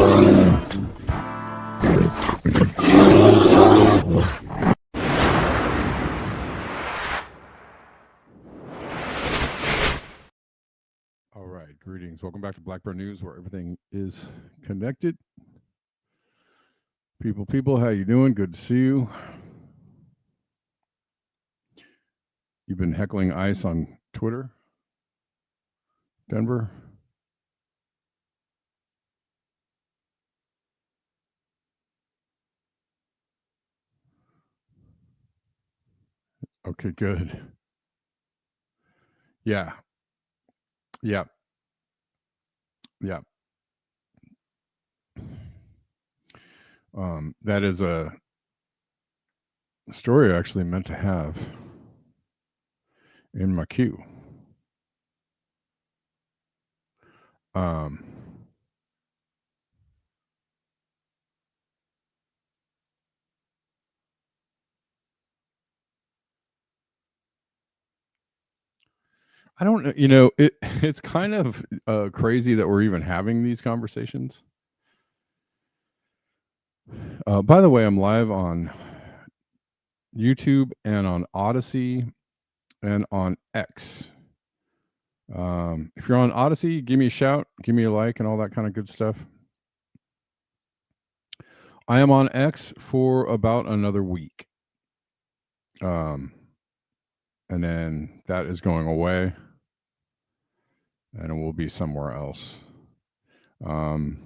All right, greetings. Welcome back to Blackbird News, where everything is connected. People, how you doing? Good to see you. You've been heckling ICE on Twitter, Denver? Okay, good. Yeah. Yeah. Yeah. That is a story I actually meant to have in my queue. I don't know. It's kind of crazy that we're even having these conversations. By the way, I'm live on YouTube and on Odyssey and on X. If you're on Odyssey, give me a shout, give me a like, and all that kind of good stuff. I am on X for about another week. And then that is going away, and it will be somewhere else. I'm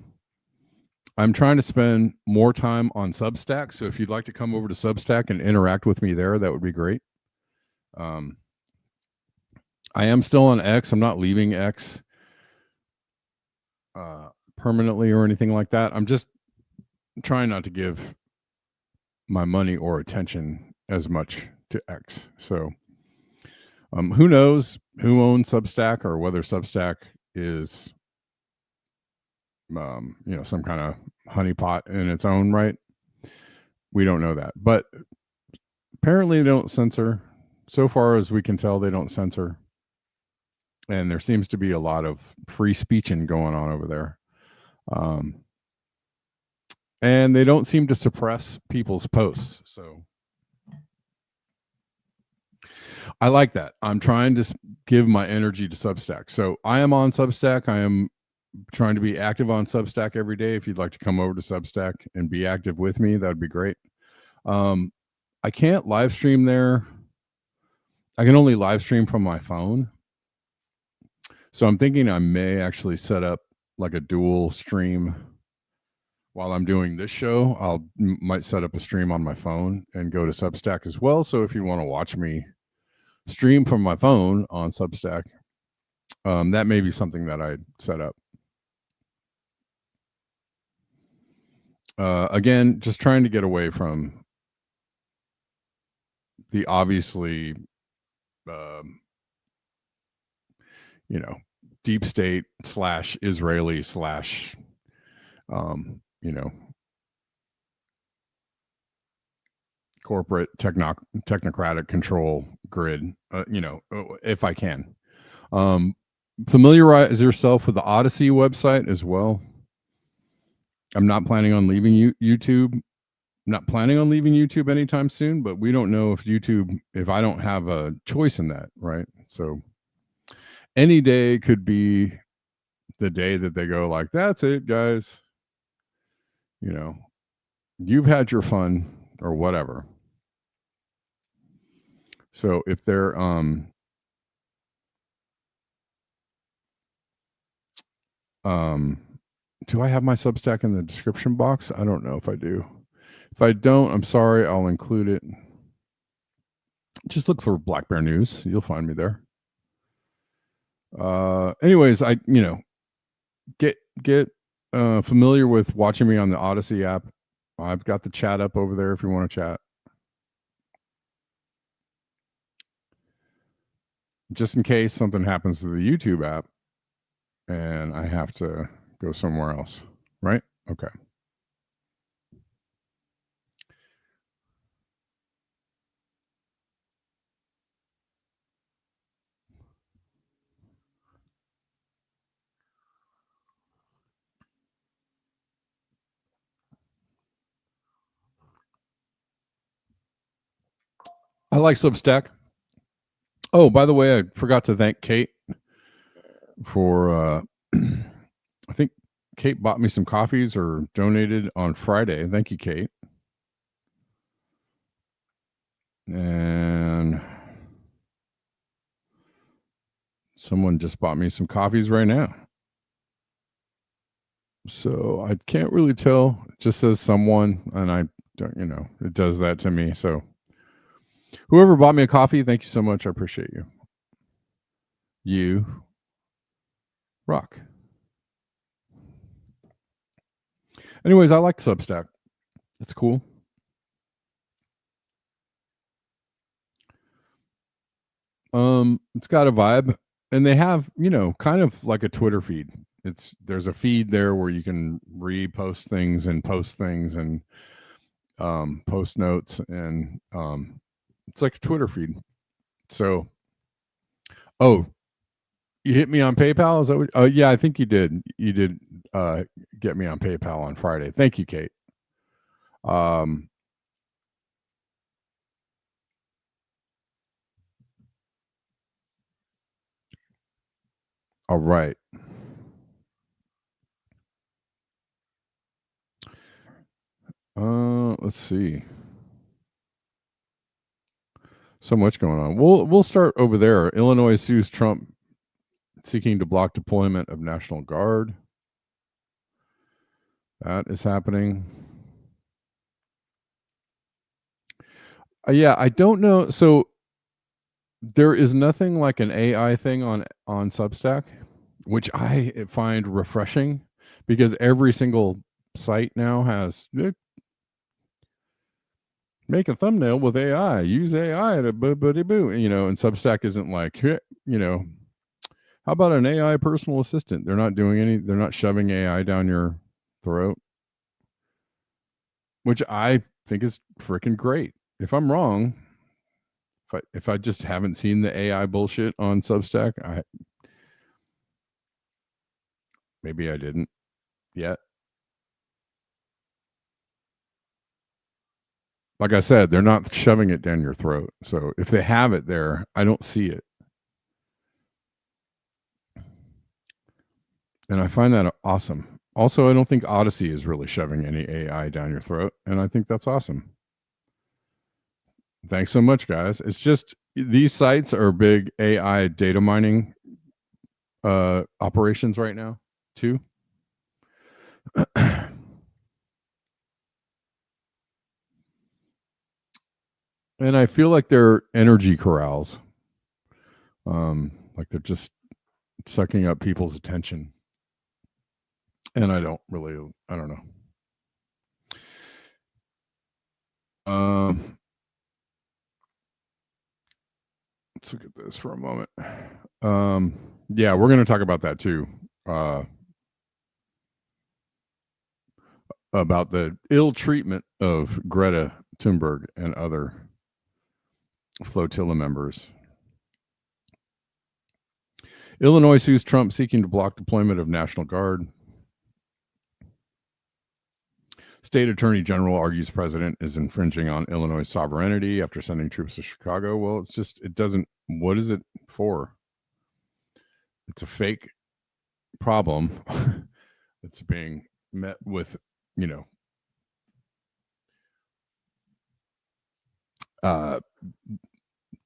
trying to spend more time on Substack, so if you'd like to come over to Substack and interact with me there, that would be great. I am still on X. I'm not leaving X permanently or anything like that. I'm just trying not to give my money or attention as much to X. So who knows who owns Substack, or whether Substack is some kind of honeypot in its own right. We don't know that, but apparently they don't censor. So far as we can tell, they don't censor, and there seems to be a lot of free speeching going on over there. And they don't seem to suppress people's posts. So I like that. I'm trying to give my energy to Substack. So I am on Substack. I am trying to be active on Substack every day. If you'd like to come over to Substack and be active with me, that would be great. I can't live stream there. I can only live stream from my phone. So I'm thinking I may actually set up like a dual stream while I'm doing this show. Might set up a stream on my phone and go to Substack as well. So if you want to watch me stream from my phone on Substack, that may be something that I'd set up. Again, just trying to get away from the obviously, deep state / Israeli / corporate technocratic control grid, if I can. Familiarize yourself with the Odyssey website as well. I'm not planning on leaving YouTube. Not planning on leaving YouTube anytime soon, but we don't know if I don't have a choice in that, right? So any day could be the day that they go like, that's it, guys. You've had your fun or whatever. So if they're do I have my Substack in the description box? I don't know if I do. If I don't, I'm sorry. I'll include it. Just look for Black Bear News. You'll find me there. Anyways, I get familiar with watching me on the Odyssey app. I've got the chat up over there if you want to chat. Just in case something happens to the YouTube app and I have to go somewhere else, right? Okay. like Substack. Oh, by the way, I forgot to thank Kate for I think Kate bought me some coffees or donated on Friday. Thank you, Kate. And someone just bought me some coffees right now. So I can't really tell. It just says someone, and I don't, it does that to me. So whoever bought me a coffee, thank you so much. I appreciate you. You rock. Anyways, I like Substack. It's cool. It's got a vibe, and they have, kind of like a Twitter feed. There's a feed there where you can repost things and post things and post notes, and it's like a Twitter feed. So, you hit me on PayPal? Is that what? Oh, yeah, I think you did. You did get me on PayPal on Friday. Thank you, Kate. All right. Let's see. So much going on. We'll start over there. Illinois sues Trump, seeking to block deployment of National Guard. That is happening. Yeah, I don't know. So there is nothing like an AI thing on Substack, which I find refreshing, because every single site now has make a thumbnail with AI, use AI to boo, and Substack isn't like, how about an AI personal assistant? They're not shoving AI down your throat, which I think is freaking great. If I'm wrong, if I just haven't seen the AI bullshit on Substack, maybe I didn't yet. Like I said, they're not shoving it down your throat. So if they have it there, I don't see it. And I find that awesome. Also, I don't think Odyssey is really shoving any AI down your throat, and I think that's awesome. Thanks so much, guys. It's just these sites are big AI data mining operations right now, too. And I feel like they're energy corrals. Like they're just sucking up people's attention. And I don't know. Let's look at this for a moment. Yeah, we're going to talk about that too. About the ill treatment of Greta Thunberg and other flotilla members. Illinois sues Trump, seeking to block deployment of National Guard. State Attorney General argues president is infringing on Illinois sovereignty after sending troops to Chicago. Well, it doesn't. What is it for? It's a fake problem. It's being met with,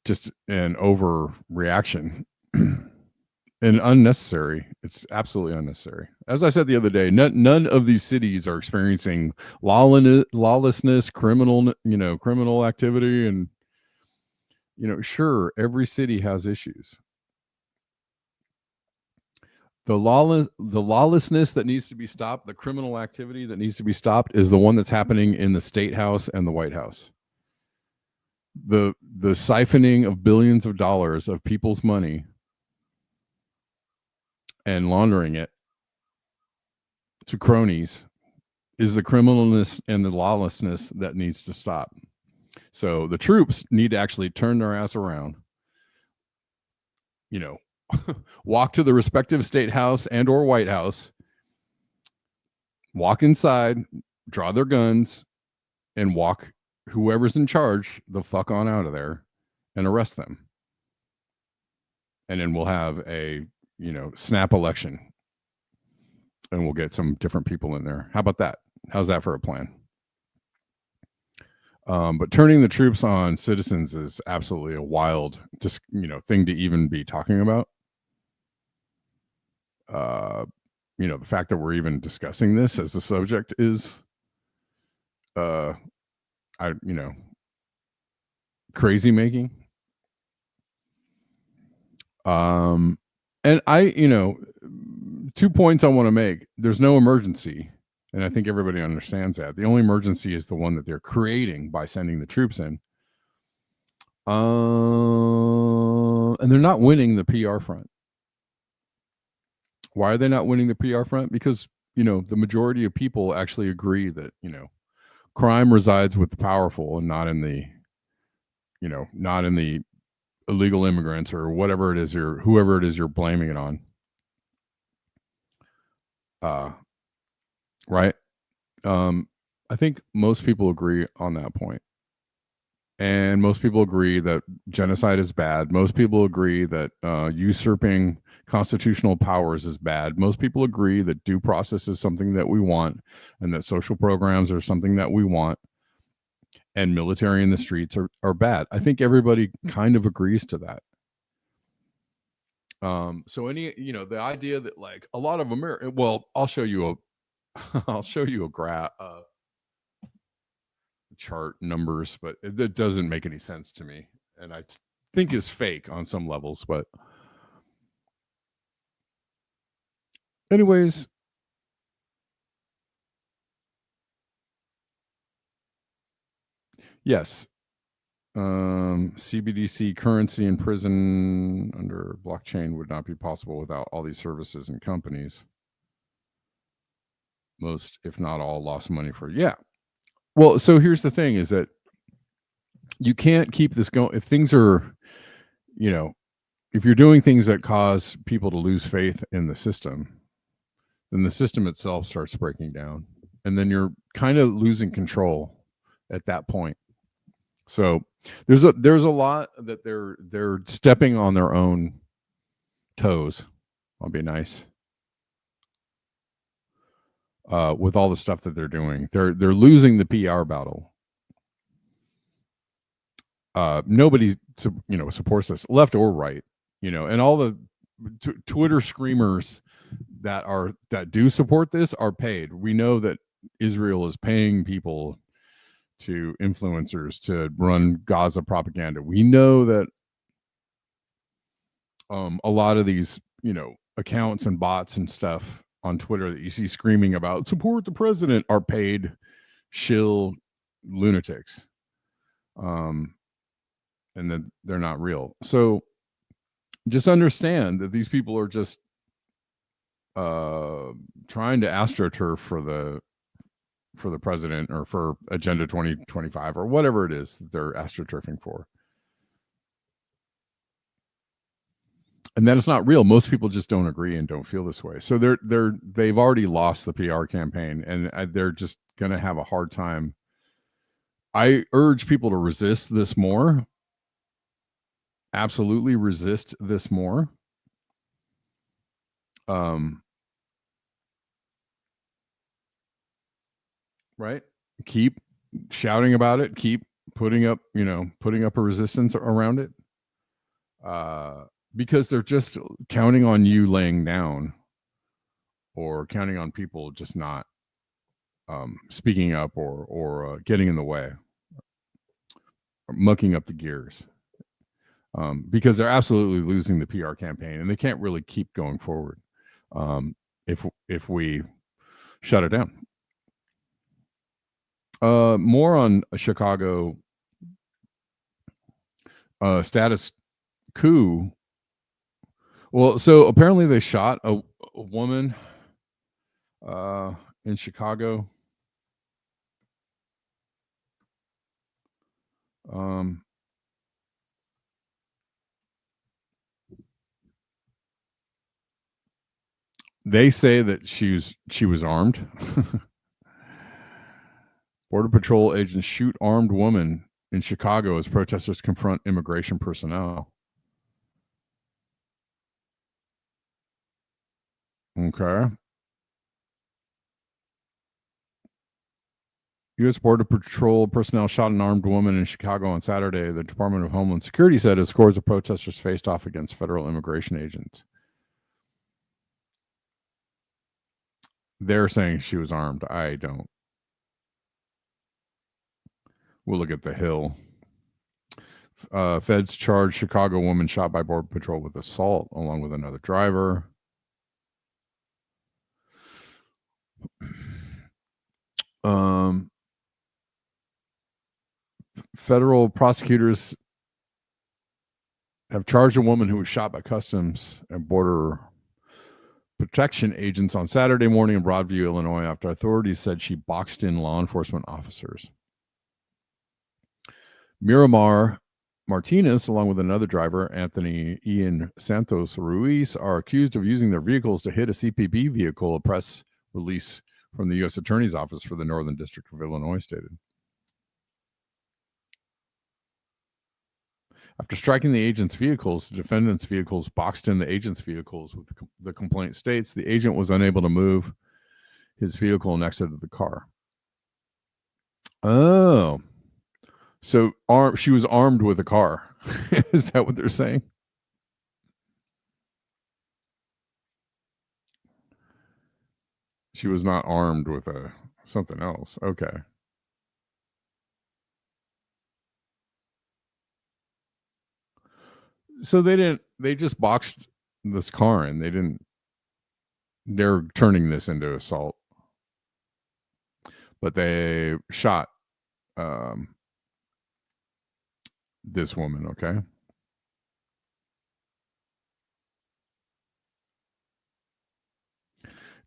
just an overreaction. And unnecessary. It's absolutely unnecessary. As I said the other day, none of these cities are experiencing lawlessness, criminal activity, and sure, every city has issues. The lawlessness that needs to be stopped, the criminal activity that needs to be stopped, is the one that's happening in the State House and the White House. The siphoning of billions of dollars of people's money and laundering it to cronies is the criminalness and the lawlessness that needs to stop. So the troops need to actually turn their ass around, walk to the respective State House and or White House, walk inside, draw their guns, and walk whoever's in charge the fuck on out of there, and arrest them. And then we'll have a, snap election, and we'll get some different people in there. How about that? How's that for a plan? But turning the troops on citizens is absolutely a wild, thing to even be talking about. The fact that we're even discussing this as the subject is, crazy making. And 2 points I want to make. There's no emergency. And I think everybody understands that. The only emergency is the one that they're creating by sending the troops in. And they're not winning the PR front. Why are they not winning the PR front? Because, the majority of people actually agree that, crime resides with the powerful and not in the illegal immigrants or whatever it is, or whoever it is you're blaming it on. Right. I think most people agree on that point. And most people agree that genocide is bad. Most people agree that usurping constitutional powers is bad. Most people agree that due process is something that we want, and that social programs are something that we want, and military in the streets are bad. I think everybody kind of agrees to that. So the idea that like a lot of America, well, I'll show you a graph, chart numbers, but it doesn't make any sense to me, and I think is fake on some levels. But anyways, yes, CBDC currency in prison under blockchain would not be possible without all these services and companies. Most, if not all, lost money for Well, so here's the thing: is that you can't keep this going if things are, if you're doing things that cause people to lose faith in the system, then the system itself starts breaking down, and then you're kind of losing control at that point. So there's a lot that they're stepping on their own toes. I'll be nice. With all the stuff that they're doing, they're losing the PR battle. Nobody supports this, left or right, and all the Twitter screamers that do support this are paid. We know that Israel is paying people to influencers to run Gaza propaganda. We know that a lot of these accounts and bots and stuff on Twitter that you see screaming about support the president are paid shill lunatics, and that they're not real. So just understand that these people are just trying to astroturf for the president, or for Agenda 2025, or whatever it is that they're astroturfing for. And that is not real. Most people just don't agree and don't feel this way. So they've already lost the PR campaign, and they're just going to have a hard time. I urge people to resist this more. Absolutely resist this more. Right? Keep shouting about it. Keep putting up a resistance around it. Because they're just counting on you laying down, or counting on people just not speaking up, or getting in the way, or mucking up the gears, because they're absolutely losing the PR campaign, and they can't really keep going forward if we shut it down. More on a Chicago status coup. Well, so apparently they shot a woman in Chicago. They say that she was armed. Border Patrol agents shoot armed woman in Chicago as protesters confront immigration personnel. Okay. U.S. Border Patrol personnel shot an armed woman in Chicago on Saturday. The Department of Homeland Security said as scores of protesters faced off against federal immigration agents. They're saying she was armed. I don't. We'll look at the Hill. Feds charged Chicago woman shot by Border Patrol with assault along with another driver. Federal prosecutors have charged a woman who was shot by Customs and Border Protection agents on Saturday morning in Broadview, Illinois, after authorities said she boxed in law enforcement officers. Miramar Martinez, along with another driver, Anthony Ian Santos Ruiz, are accused of using their vehicles to hit a CPB vehicle, a press release from the U.S. Attorney's Office for the Northern District of Illinois stated. After striking the agent's vehicles, the defendant's vehicles boxed in the agent's vehicles. With the complaint states the agent was unable to move his vehicle and exited the car. Oh, so she was armed with a car. Is that what they're saying? She was not armed with something else. Okay. So they just boxed this car and they're turning this into assault. But they shot this woman, okay?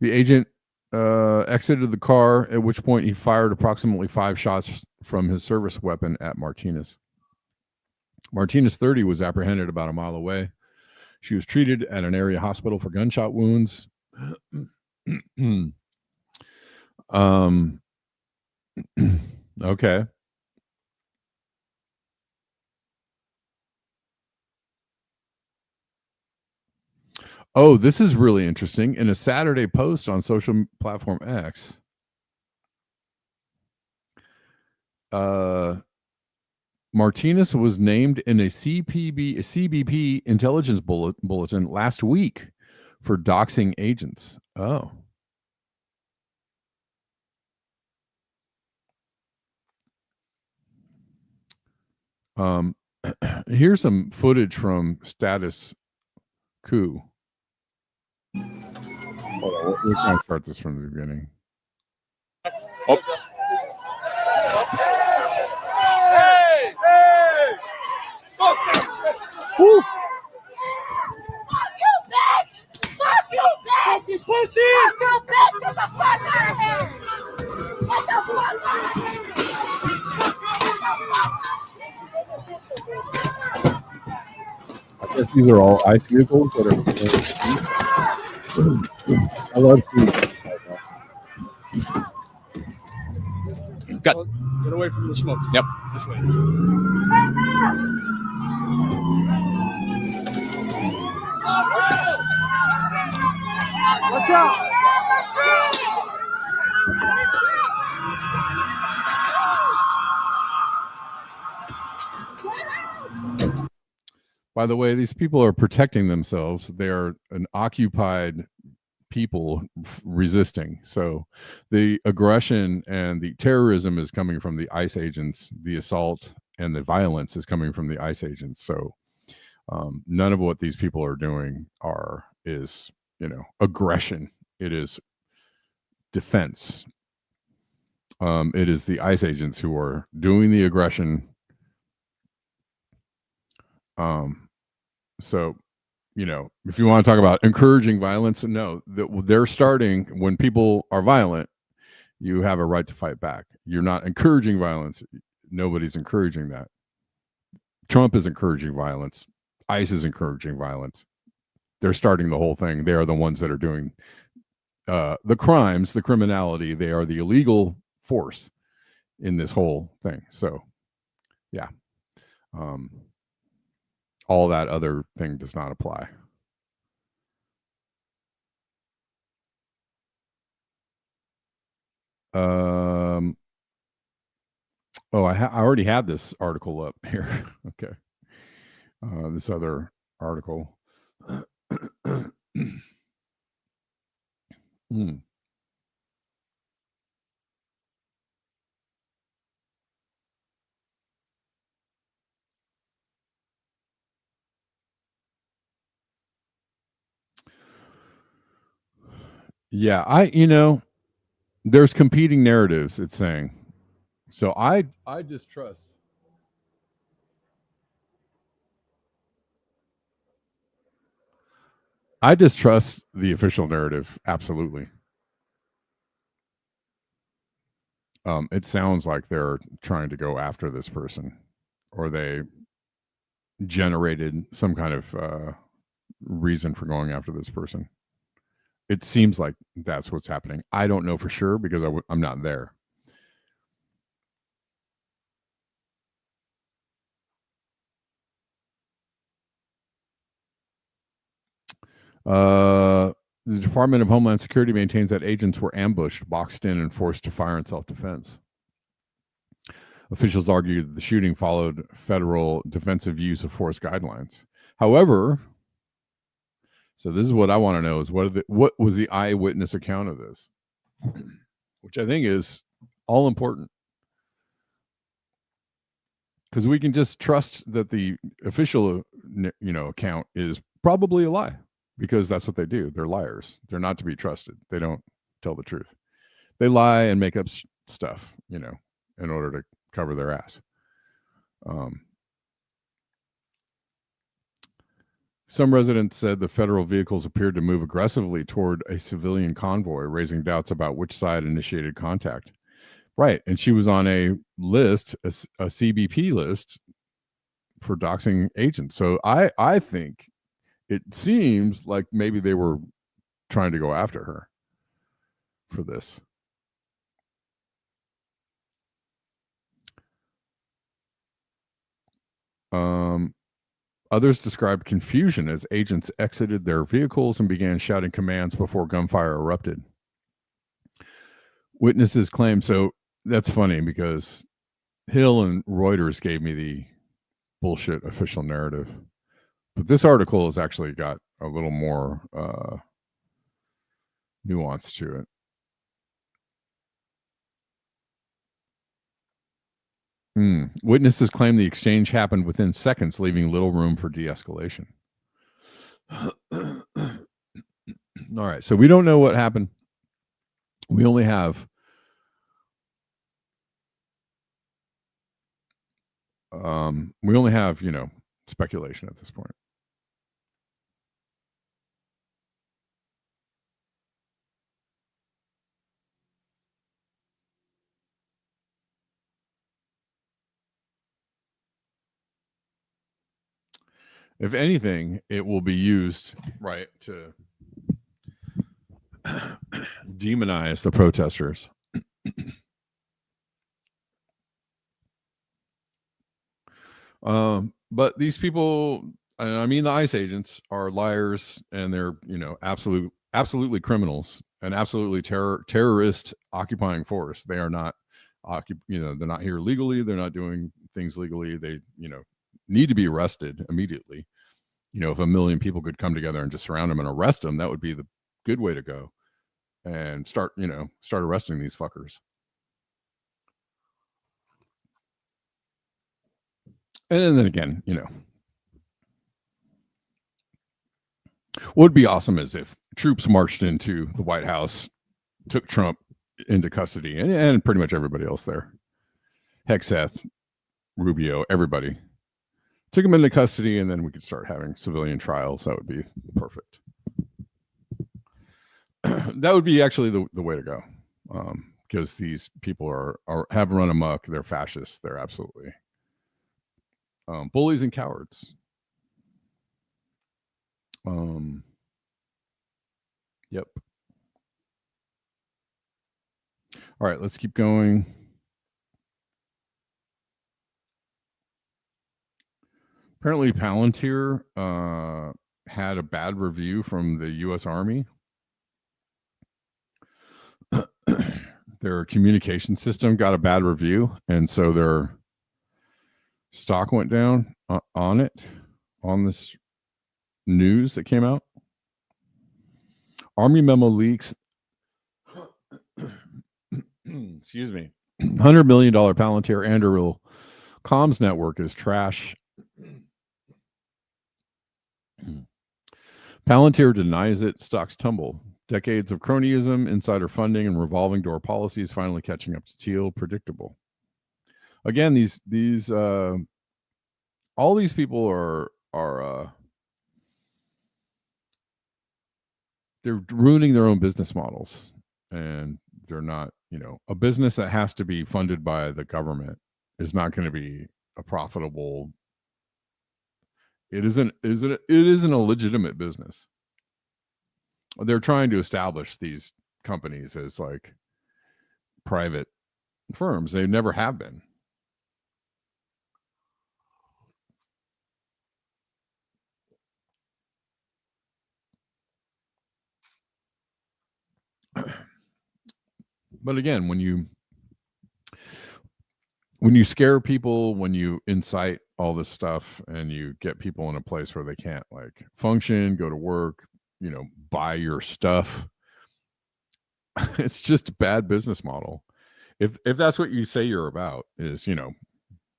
The agent exited the car, at which point he fired approximately 5 shots from his service weapon at Martinez. Martinez, 30, was apprehended about a mile away. She was treated at an area hospital for gunshot wounds. Okay. Oh, this is really interesting. In a Saturday post on social platform X, Martinez was named in a CBP intelligence bulletin last week for doxing agents. Oh. Here's some footage from Status Coup. Hold on, we're going to start this from the beginning. Oh. Hey! Hey! Woo! Fuck you, bitch! Fuck you, bitch! You pussy! Fuck you, bitch! Get the fuck out of here! Get the fuck out of here! I guess these are all ICE vehicles that are. I love seeing. Get away from the smoke. Yep. This way. Watch out! By the way, these people are protecting themselves. They're an occupied people resisting. So the aggression and the terrorism is coming from the ICE agents. The assault and the violence is coming from the ICE agents. So none of what these people are doing is aggression. It is defense. It is the ICE agents who are doing the aggression. So, if you want to talk about encouraging violence, no, they're starting when people are violent, you have a right to fight back. You're not encouraging violence. Nobody's encouraging that. Trump is encouraging violence. ICE is encouraging violence. They're starting the whole thing. They are the ones that are doing the crimes, the criminality. They are the illegal force in this whole thing. So, yeah, all that other thing does not apply. Oh, I already had this article up here. Okay. This other article. Yeah, there's competing narratives, it's saying. So I distrust. I distrust the official narrative, absolutely. It sounds like they're trying to go after this person, or they generated some kind of reason for going after this person. It seems like that's what's happening. I don't know for sure because I'm not there. The Department of Homeland Security maintains that agents were ambushed, boxed in, and forced to fire in self-defense. Officials argued that the shooting followed federal defensive use of force guidelines. However, so this is what I want to know: is what was the eyewitness account of this, which I think is all important, because we can just trust that the official, account is probably a lie, because that's what they do. They're liars. They're not to be trusted. They don't tell the truth. They lie and make up stuff, in order to cover their ass. Some residents said the federal vehicles appeared to move aggressively toward a civilian convoy, raising doubts about which side initiated contact. Right. And she was on a list, a CBP list for doxing agents. So I think it seems like maybe they were trying to go after her for this. Others described confusion as agents exited their vehicles and began shouting commands before gunfire erupted. Witnesses claim, so that's funny because Hill and Reuters gave me the bullshit official narrative, but this article has actually got a little more nuance to it. Witnesses claim the exchange happened within seconds, leaving little room for de-escalation. All right, so we don't know what happened. We only have speculation at this point. If anything, it will be used, right, to demonize the protesters. But these people, I mean, the ICE agents are liars, and they're absolutely criminals and absolutely terrorist occupying force. They are not they're not here legally. They're not doing things legally. They need to be arrested immediately. If 1 million people could come together and just surround them and arrest them, that would be the good way to go, and start arresting these fuckers. And then again, what would be awesome is if troops marched into the White House, took Trump into custody, and pretty much everybody else there. Hexeth, Rubio, everybody. Took him into custody, and then we could start having civilian trials. That would be perfect. That would be actually the way to go, because these people have run amok. They're fascists. They're absolutely bullies and cowards. Yep. All right, let's keep going. Apparently, Palantir had a bad review from the U.S. Army. Their communication system got a bad review, and so their stock went down on this news that came out. Army memo leaks. Excuse me. $100 million Palantir Anduril comms network is trash. Palantir denies it. Stocks tumble. Decades of cronyism, insider funding, and revolving door policies finally catching up to Teal. Predictable. Again, these all these people are they're ruining their own business models, and they're not, a business that has to be funded by the government is not going to be a profitable. It isn't a legitimate business. They're trying to establish these companies as like private firms. They never have been. But again, when you scare people, when you incite all this stuff, and you get people in a place where they can't like function, go to work, buy your stuff, it's just a bad business model. If that's what you say you're about, is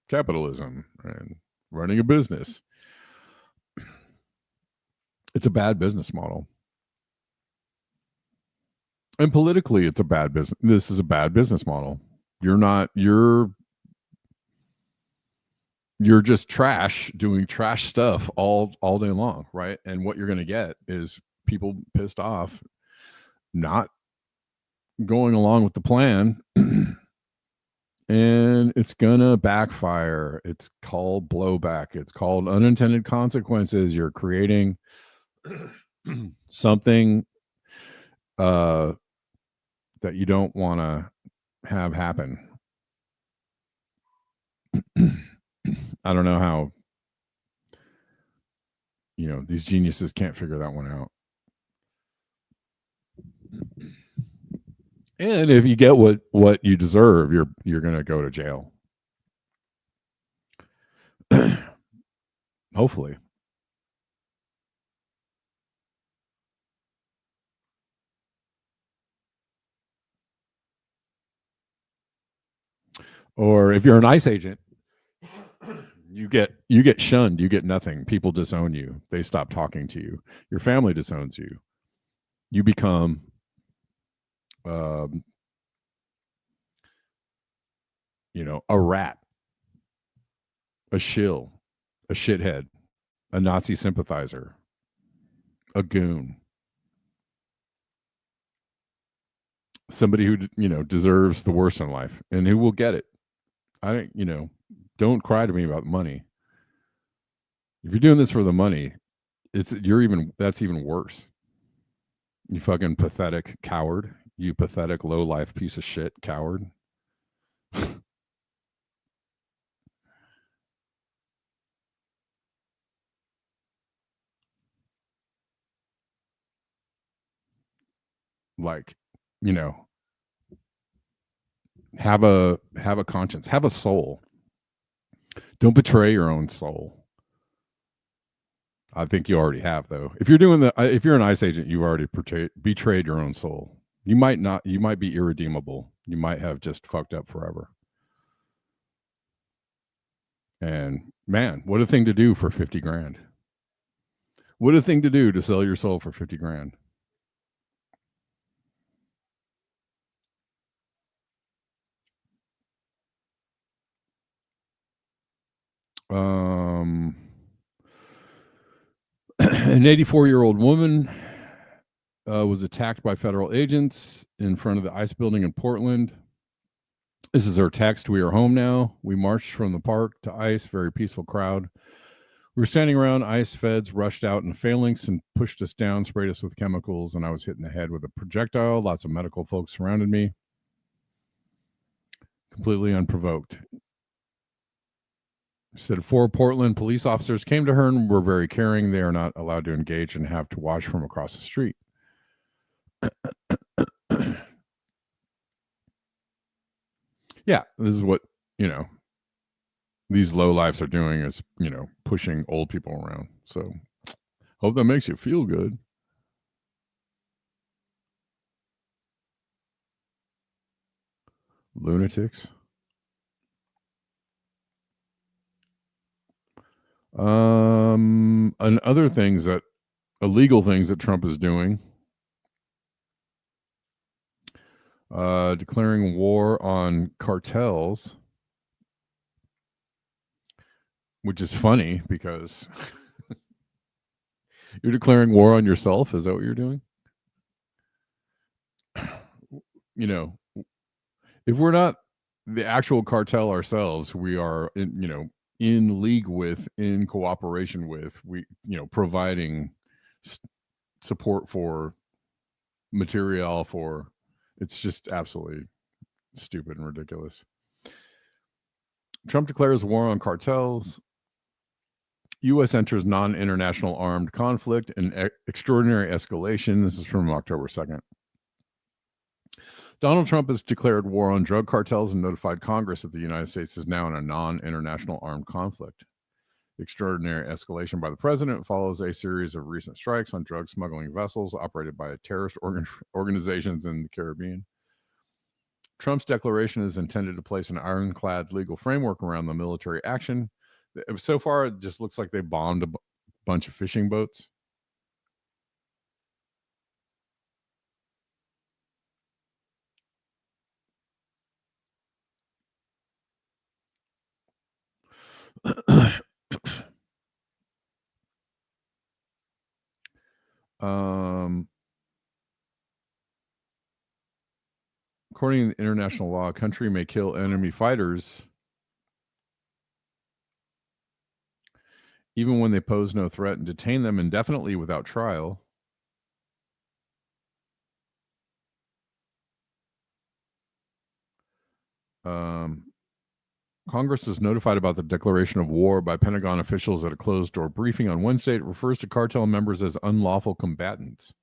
capitalism and running a business, it's a bad business model. And politically, it's a bad business. This is a bad business model. You're just trash, doing trash stuff all day long, right? And what you're going to get is people pissed off, not going along with the plan, and it's going to backfire. It's called blowback. It's called unintended consequences. You're creating something that you don't want to have happen. I don't know how, these geniuses can't figure that one out. And if you get what you deserve, you're going to go to jail. Hopefully. Or if you're an ICE agent, you get shunned. You get nothing. People disown you. They stop talking to you. Your family disowns you. You become a rat, a shill, a shithead, a Nazi sympathizer, a goon, somebody who deserves the worst in life, and who will get it. Don't cry to me about money. If you're doing this for the money, that's even worse. You fucking pathetic coward. You pathetic low life piece of shit coward. Like, have a conscience, have a soul. Don't betray your own soul. I think you already have, though. If you're an ICE agent, you've already betrayed your own soul. You might be irredeemable. You might have just fucked up forever. And man, what a thing to do for 50 grand. What a thing to do to sell your soul for 50 grand. An 84-year-old woman was attacked by federal agents in front of the ICE building in Portland. This is her text. We are home now. We marched from the park to ICE. Very peaceful crowd. We were standing around. ICE feds rushed out in phalanx and pushed us down, sprayed us with chemicals, and I was hit in the head with a projectile. Lots of medical folks surrounded me. Completely unprovoked. Said 4 Portland police officers came to her and were very caring. They are not allowed to engage and have to watch from across the street. Yeah, this is what, these low lives are doing is, pushing old people around. So hope that makes you feel good. Lunatics. And other things that illegal things that Trump is doing. Declaring war on cartels, which is funny because you're declaring war on yourself. Is that what you're doing? If we're not the actual cartel ourselves, we are in league with, in cooperation with, providing support for material for. It's just absolutely stupid and ridiculous. Trump declares war on cartels. U.S. enters non-international armed conflict and extraordinary escalation. This is from October 2nd. Donald Trump has declared war on drug cartels and notified Congress that the United States is now in a non-international armed conflict. Extraordinary escalation by the president follows a series of recent strikes on drug smuggling vessels operated by terrorist organizations in the Caribbean. Trump's declaration is intended to place an ironclad legal framework around the military action. So far, it just looks like they bombed a bunch of fishing boats. According to international law, a country may kill enemy fighters even when they pose no threat and detain them indefinitely without trial. Congress was notified about the declaration of war by Pentagon officials at a closed-door briefing on Wednesday. It refers to cartel members as unlawful combatants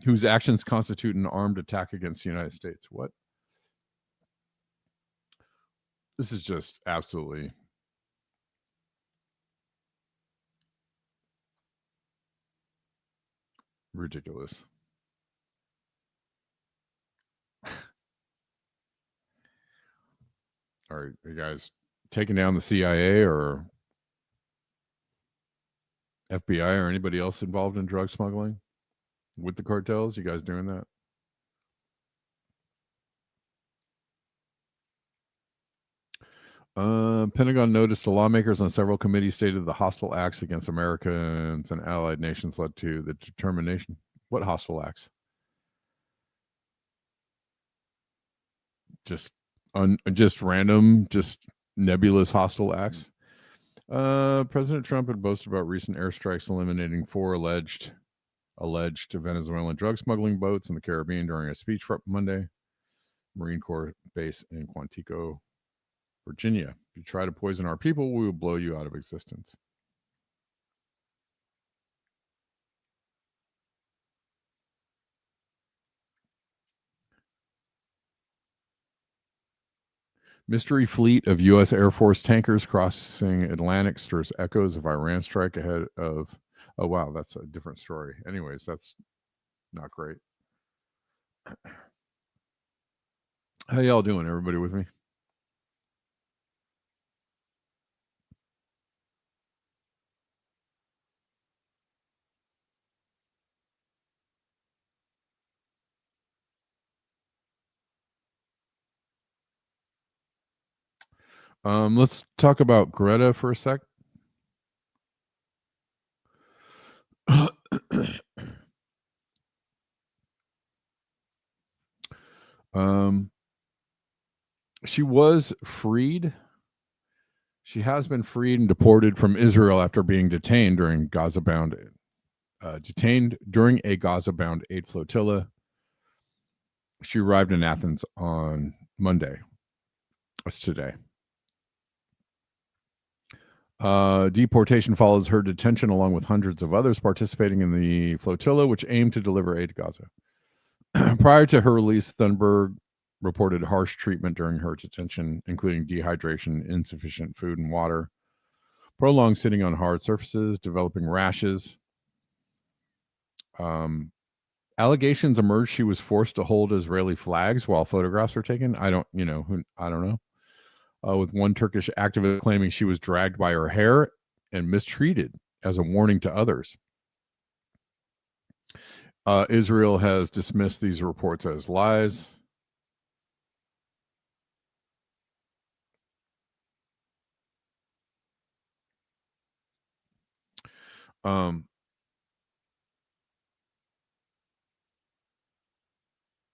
whose actions constitute an armed attack against the United States. What? This is just absolutely ridiculous. Are you guys taking down the CIA or FBI or anybody else involved in drug smuggling with the cartels? You guys doing that? Pentagon notice to lawmakers on several committees stated the hostile acts against Americans and allied nations led to the determination. What hostile acts? Just random, just nebulous hostile acts. President Trump had boasted about recent airstrikes eliminating 4 alleged Venezuelan drug smuggling boats in the Caribbean during a speech Monday. Marine Corps base in Quantico, Virginia. If you try to poison our people, we will blow you out of existence. Mystery fleet of U.S. Air Force tankers crossing Atlantic stirs echoes of Iran strike ahead of... Oh, wow, that's a different story. Anyways, that's not great. How y'all doing? Everybody with me? Let's talk about Greta for a sec. She was freed. She has been freed and deported from Israel after being detained during a Gaza-bound aid flotilla. She arrived in Athens on Monday. That's today. Deportation follows her detention along with hundreds of others participating in the flotilla, which aimed to deliver aid to Gaza. Prior to her release, Thunberg reported harsh treatment during her detention, including dehydration, insufficient food and water, prolonged sitting on hard surfaces, developing rashes. Allegations emerged she was forced to hold Israeli flags while photographs were taken. I don't know. With one Turkish activist claiming she was dragged by her hair and mistreated as a warning to others. Israel has dismissed these reports as lies.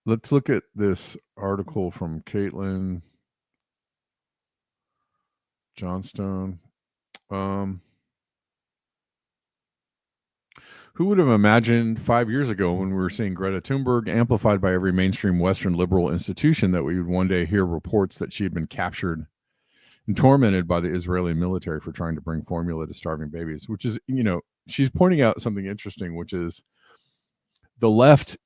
Let's look at this article from Caitlin Johnstone. Who would have imagined 5 years ago when we were seeing Greta Thunberg amplified by every mainstream Western liberal institution that we would one day hear reports that she had been captured and tormented by the Israeli military for trying to bring formula to starving babies, which is, she's pointing out something interesting, which is the left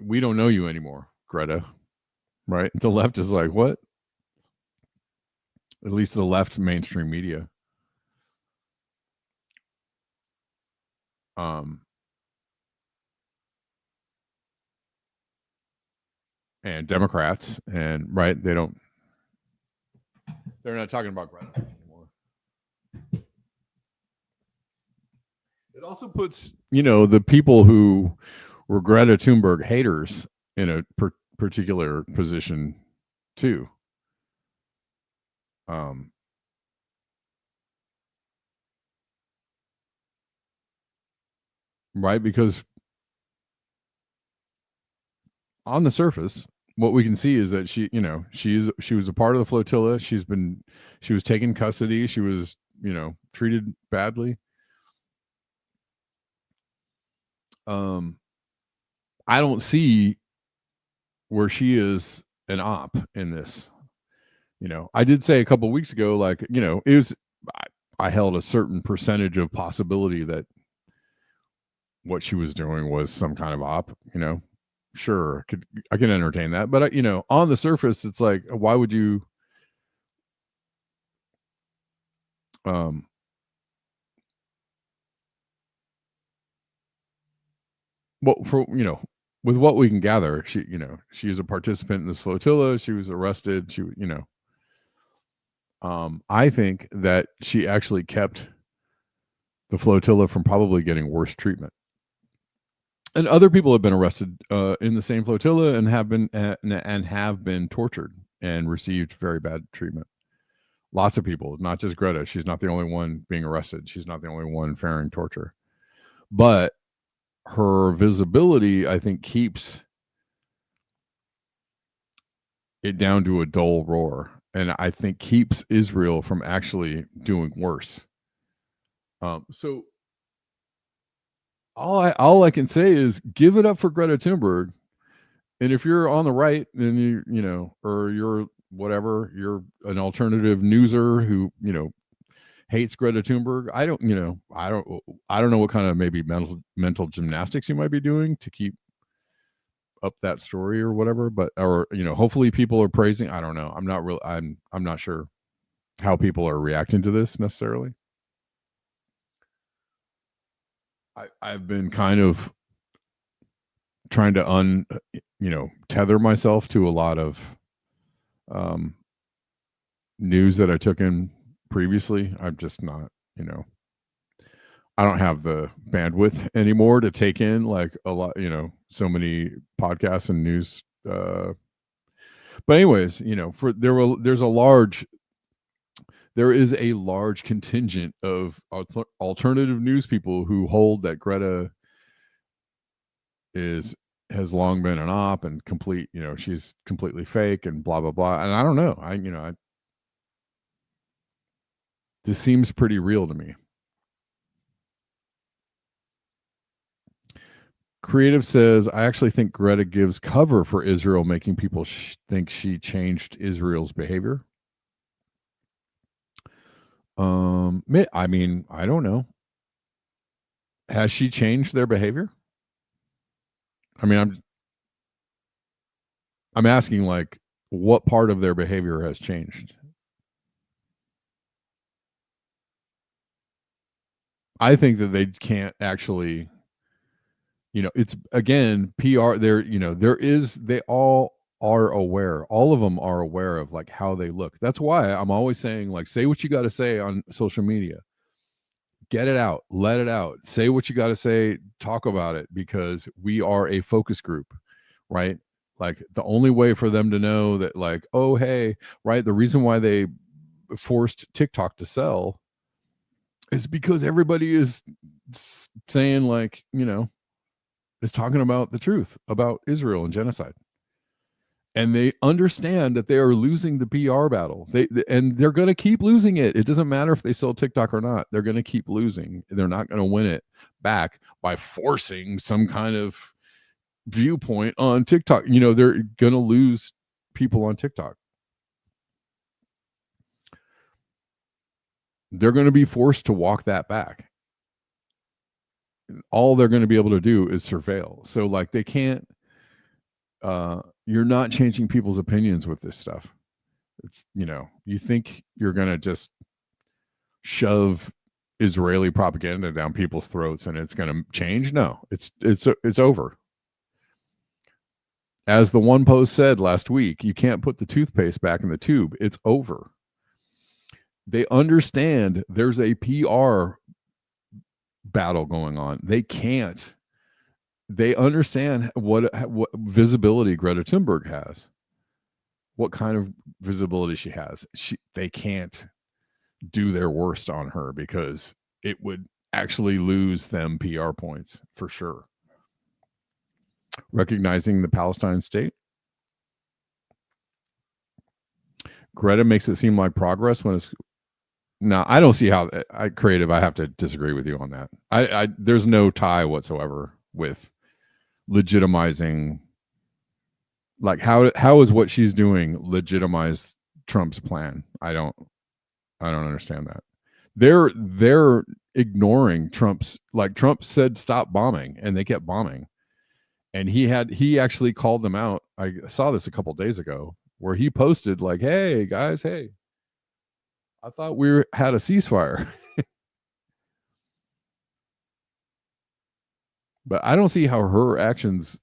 we don't know you anymore, Greta, right? The left is like, what? At least the left mainstream media. And Democrats, and right, they're not talking about Greta anymore. It also puts, the people who were Greta Thunberg haters in a particular position too. Right, because on the surface, what we can see is that she was a part of the flotilla. She was taken custody. She was, treated badly. I don't see where she is an op in this. I did say a couple of weeks ago, like, it was, I held a certain percentage of possibility that what she was doing was some kind of op, sure, I can entertain that. But, on the surface, it's like, why would you, with what we can gather, she is a participant in this flotilla. She was arrested. I think that she actually kept the flotilla from probably getting worse treatment. And other people have been arrested in the same flotilla and have been tortured and received very bad treatment. Lots of people, not just Greta. She's not the only one being arrested. She's not the only one faring torture. But her visibility, I think, keeps it down to a dull roar, and I think keeps Israel from actually doing worse. So all I can say is give it up for Greta Thunberg. And if you're on the right, then or you're whatever, you're an alternative newser who, hates Greta Thunberg. I don't know what kind of maybe mental gymnastics you might be doing to keep up that story or whatever, but, or, hopefully people are praising. I don't know. I'm not sure how people are reacting to this necessarily. I've been kind of trying to tether myself to a lot of news that I took in previously. I'm just not, I don't have the bandwidth anymore to take in like a lot, so many podcasts and news. But anyways, there is a large contingent of alternative news people who hold that Greta has long been an op and complete, she's completely fake and blah, blah, blah. And I don't know. This seems pretty real to me. Creative says, I actually think Greta gives cover for Israel, making people think she changed Israel's behavior. I mean, I don't know. Has she changed their behavior? I mean, I'm asking, like, what part of their behavior has changed? I think that they can't actually, it's again PR. They all are aware. All of them are aware of like how they look. That's why I'm always saying, like, say what you got to say on social media. Get it out, let it out. Say what you got to say, talk about it, because we are a focus group, right? Like, the only way for them to know that, like, oh, hey, right, the reason why they forced TikTok to sell is because everybody is saying, like, is talking about the truth about Israel and genocide. And they understand that they are losing the PR battle. And they're going to keep losing it. It doesn't matter if they sell TikTok or not. They're going to keep losing. They're not going to win it back by forcing some kind of viewpoint on TikTok. They're going to lose people on TikTok. They're going to be forced to walk that back. All they're going to be able to do is surveil. So, like, they can't, you're not changing people's opinions with this stuff. It's, you think you're going to just shove Israeli propaganda down people's throats and it's going to change? No, it's over. As the one post said last week, you can't put the toothpaste back in the tube. It's over. They understand there's a PR battle going on. They understand what visibility Greta Thunberg has, what kind of visibility she has. They can't do their worst on her because it would actually lose them PR points for sure. Recognizing the Palestine state. Greta makes it seem like progress when it's no. I don't see how I have to disagree with you on that. I there's no tie whatsoever with legitimizing, like, how is what she's doing legitimize Trump's plan? I don't understand that. They're ignoring Trump's, like, Trump said stop bombing and they kept bombing. And he actually called them out. I saw this a couple days ago where he posted, like, hey guys, hey, I thought we had a ceasefire. But I don't see how her actions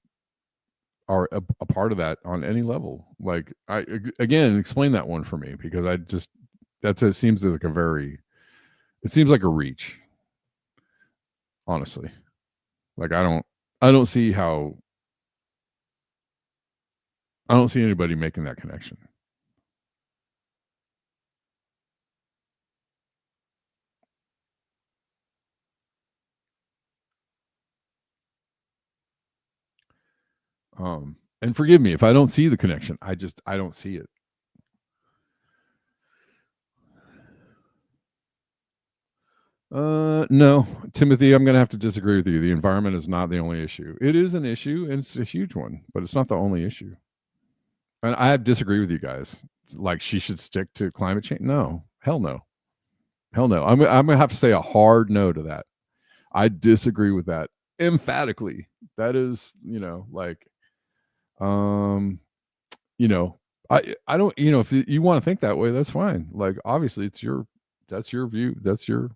are a part of that on any level. Like, again, explain that one for me, because it seems like a reach, honestly. Like, I don't see anybody making that connection. And forgive me if I don't see the connection. I don't see it. No, Timothy, I'm going to have to disagree with you. The environment is not the only issue. It is an issue, and it's a huge one, but it's not the only issue. And I disagree with you guys. Like, she should stick to climate change. No, hell no. Hell no. I'm going to have to say a hard no to that. I disagree with that emphatically. That is, like, I don't, if you want to think that way, that's fine. Like, obviously that's your view. That's your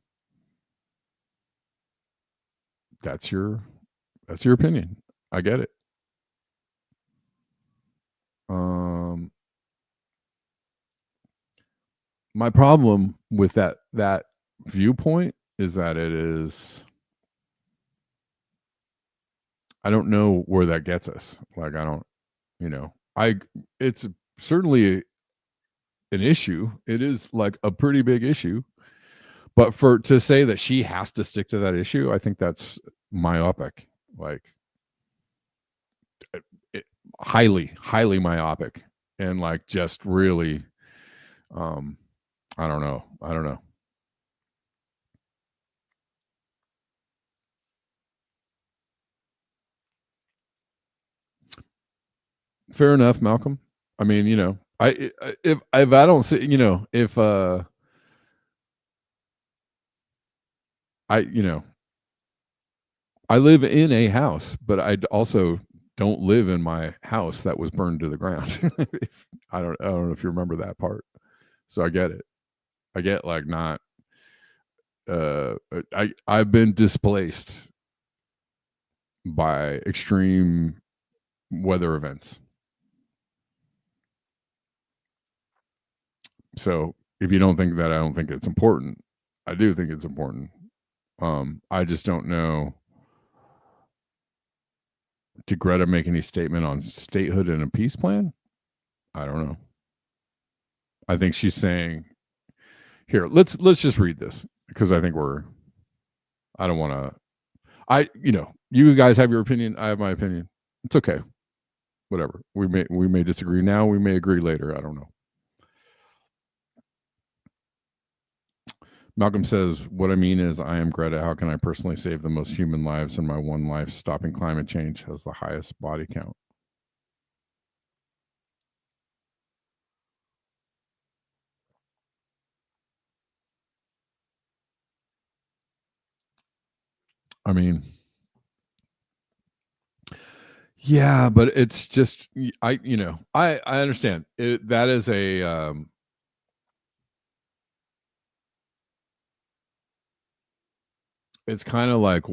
opinion. I get it. My problem with that viewpoint is that I don't know where that gets us. Like, I don't, it's certainly an issue. It is, like, a pretty big issue. But to say that she has to stick to that issue, I think that's myopic. Like, highly, highly myopic, and, like, just really, I don't know. Fair enough, Malcolm. I mean, if I don't see, if I live in a house, but I also don't live in my house that was burned to the ground. I don't know if you remember that part. So I get it. I get like not I've been displaced by extreme weather events. So if you don't think that, I don't think it's important. I do think it's important. I just don't know. Did Greta make any statement on statehood and a peace plan? I don't know. I think she's saying, here, let's just read this because I think I don't want to, you guys have your opinion. I have my opinion. It's okay. Whatever. We may disagree now. We may agree later. I don't know. Malcolm says, what I mean is I am Greta. How can I personally save the most human lives in my one life? Stopping climate change has the highest body count. I mean, yeah, but it's just I understand that is a it's kind of like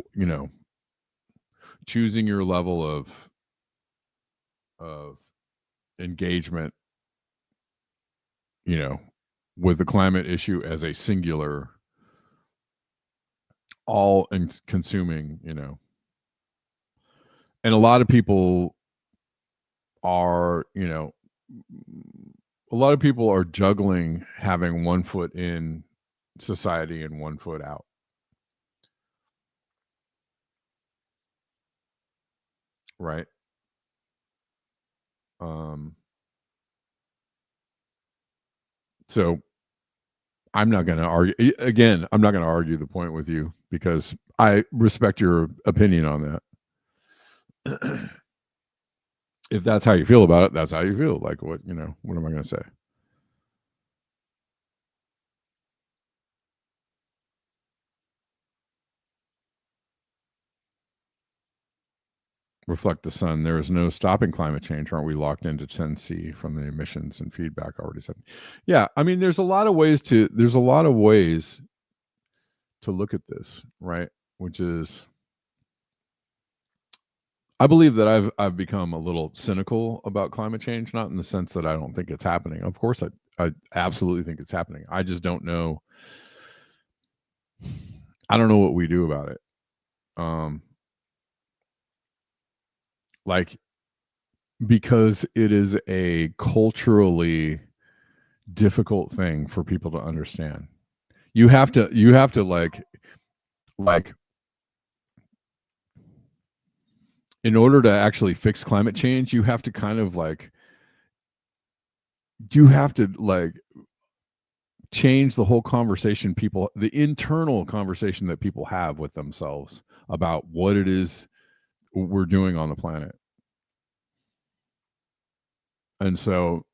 choosing your level of engagement with the climate issue as a singular all consuming and a lot of people are juggling having one foot in society and one foot out. Right. So I'm not going to argue again. I'm not going to argue the point with you because I respect your opinion on that. If that's how you feel about it, that's how you feel. Like what am I going to say? Reflect the sun. There is no stopping climate change. Aren't we locked into 10C from the emissions and feedback already said? Yeah, I mean, there's a lot of ways to look at this, right? Which is, I believe that I've become a little cynical about climate change, not in the sense that I don't think it's happening. Of course, I absolutely think it's happening. I just don't know. I don't know what we do about it. Like, because it is a culturally difficult thing for people to understand. You have to like in order to actually fix climate change, you have to kind of change the whole conversation the internal conversation that people have with themselves about what it is we're doing on the planet. And so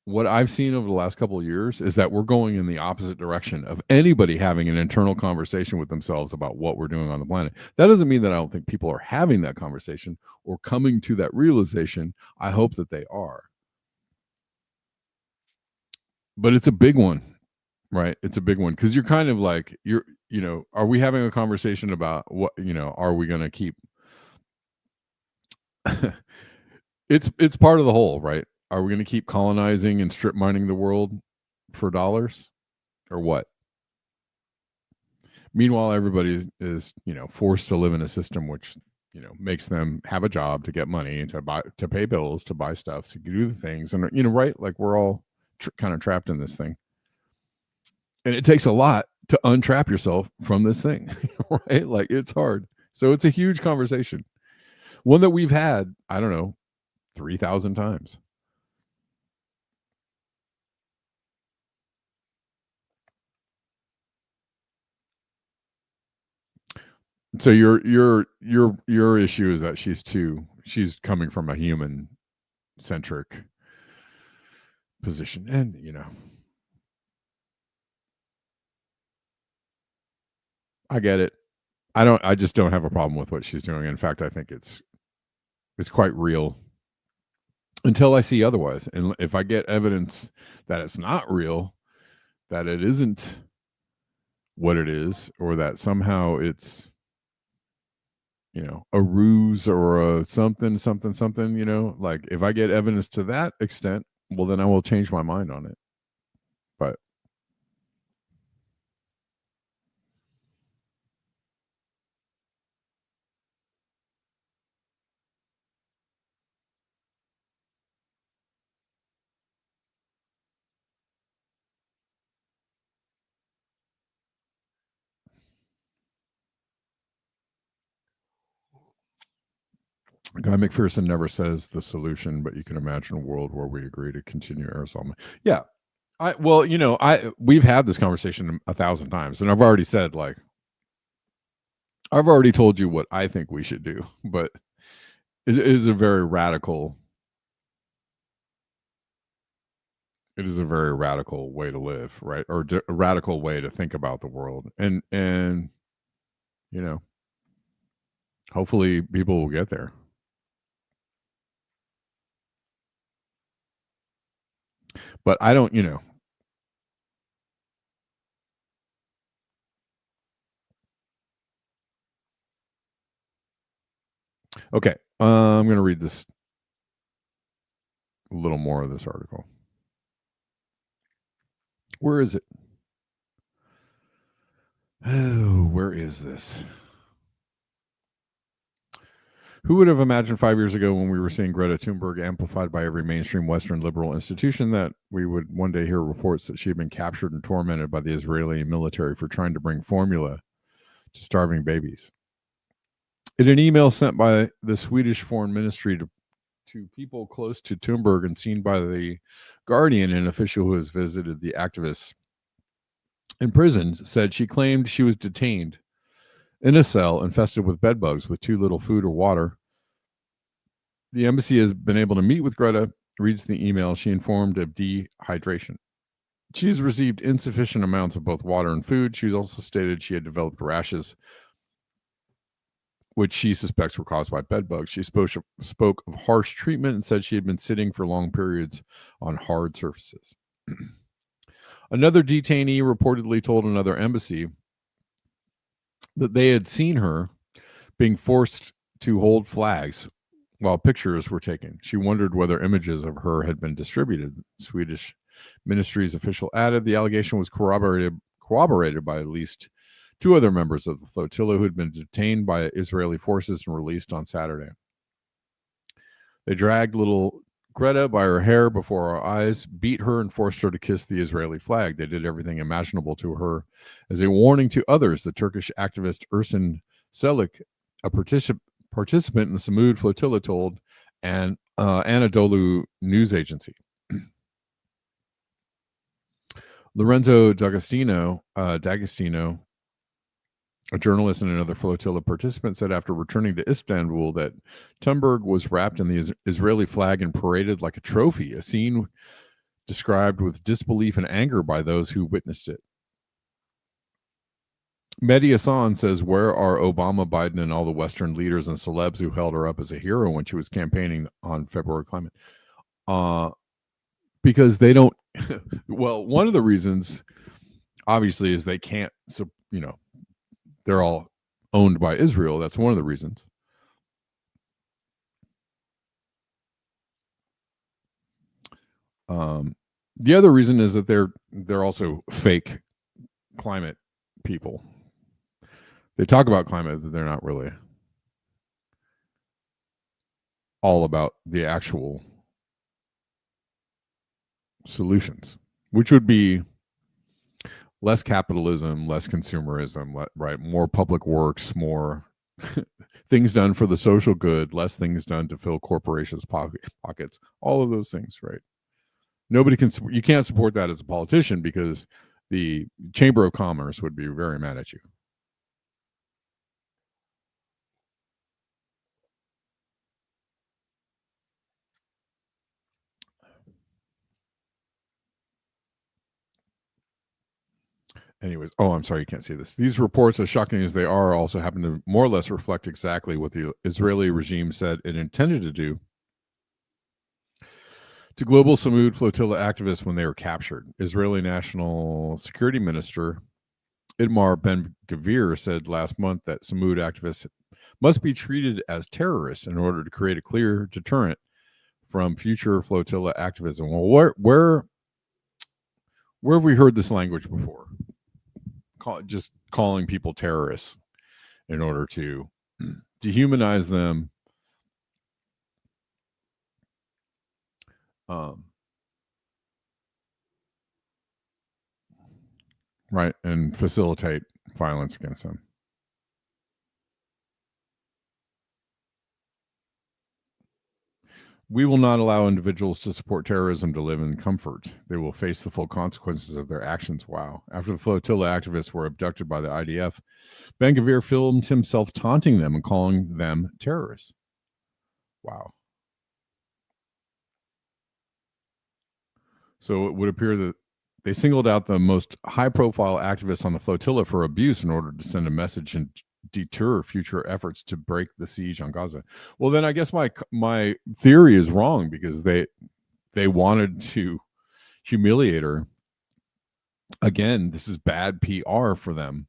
what I've seen over the last couple of years is that we're going in the opposite direction of anybody having an internal conversation with themselves about what we're doing on the planet. That doesn't mean that I don't think people are having that conversation or coming to that realization. I hope that they are. But it's a big one, right? It's a big one because you're kind of like, are we having a conversation about what, are we going to keep? It's part of the whole, right? Are we going to keep colonizing and strip mining the world for dollars or what? Meanwhile, everybody is, forced to live in a system which, makes them have a job to get money and to pay bills, to buy stuff, to do the things. And, right. Like we're all kind of trapped in this thing. And it takes a lot to untrap yourself from this thing, right? Like it's hard. So it's a huge conversation. One that we've had, I don't know, 3,000 times. So your issue is that she's coming from a human centric position, and I get it. I just don't have a problem with what she's doing. In fact, I think it's quite real until I see otherwise. And if I get evidence that it's not real, that it isn't what it is, or that somehow it's, a ruse or a something, like if I get evidence to that extent, well, then I will change my mind on it. But Guy McPherson never says the solution, but you can imagine a world where we agree to continue aerosol. Yeah. We've had this conversation 1,000 times, and I've already said, like, I've already told you what I think we should do, but it is a very radical way to live, right? Or a radical way to think about the world. And hopefully people will get there. But I don't, Okay. I'm going to read this a little more of this article. Where is it? Oh, where is this? Who would have imagined 5 years ago, when we were seeing Greta Thunberg amplified by every mainstream Western liberal institution, that we would one day hear reports that she had been captured and tormented by the Israeli military for trying to bring formula to starving babies? In an email sent by the Swedish Foreign Ministry to people close to Thunberg and seen by the Guardian, an official who has visited the activists in prison said she claimed she was detained in a cell infested with bedbugs with too little food or water. The embassy has been able to meet with Greta. Reads the email. She informed of dehydration. She has received insufficient amounts of both water and food. She's also stated she had developed rashes, which she suspects were caused by bedbugs. She spoke of harsh treatment and said she had been sitting for long periods on hard surfaces. Another detainee reportedly told another embassy that they had seen her being forced to hold flags while pictures were taken. She wondered whether images of her had been distributed. Swedish ministry's official added the allegation was corroborated by at least 2 other members of the flotilla who had been detained by Israeli forces and released on Saturday. They dragged little Greta by her hair before our eyes, beat her, and forced her to kiss the Israeli flag. They did everything imaginable to her as a warning to others, the Turkish activist Ersin Selik, a participant in the Samud flotilla, told an Anadolu news agency. Lorenzo D'Agostino, a journalist and another flotilla participant, said after returning to Istanbul that Thunberg was wrapped in the Israeli flag and paraded like a trophy, a scene described with disbelief and anger by those who witnessed it. Mehdi Hassan says, where are Obama, Biden, and all the Western leaders and celebs who held her up as a hero when she was campaigning on February climate? Because they don't. Well, one of the reasons, obviously, is they can't. So, they're all owned by Israel. That's one of the reasons. The other reason is that they're also fake climate people. They talk about climate, but they're not really all about the actual solutions, which would be less capitalism, less consumerism, right? More public works, more things done for the social good, less things done to fill corporations' pockets. All of those things, right? You can't support that as a politician because the Chamber of Commerce would be very mad at you. Anyways, I'm sorry, you can't see this. These reports, as shocking as they are, also happen to more or less reflect exactly what the Israeli regime said it intended to do to global Samud flotilla activists when they were captured. Israeli National Security Minister Itamar Ben-Gvir said last month that Samud activists must be treated as terrorists in order to create a clear deterrent from future flotilla activism. Well, where have we heard this language before? Just calling people terrorists in order to dehumanize them, right, and facilitate violence against them. We will not allow individuals to support terrorism to live in comfort. They will face the full consequences of their actions. Wow. After the flotilla activists were abducted by the IDF, Ben-Gvir filmed himself taunting them and calling them terrorists. Wow. So it would appear that they singled out the most high-profile activists on the flotilla for abuse in order to send a message and deter future efforts to break the siege on Gaza. Well, then I guess my theory is wrong, because they wanted to humiliate her. Again, this is bad PR for them.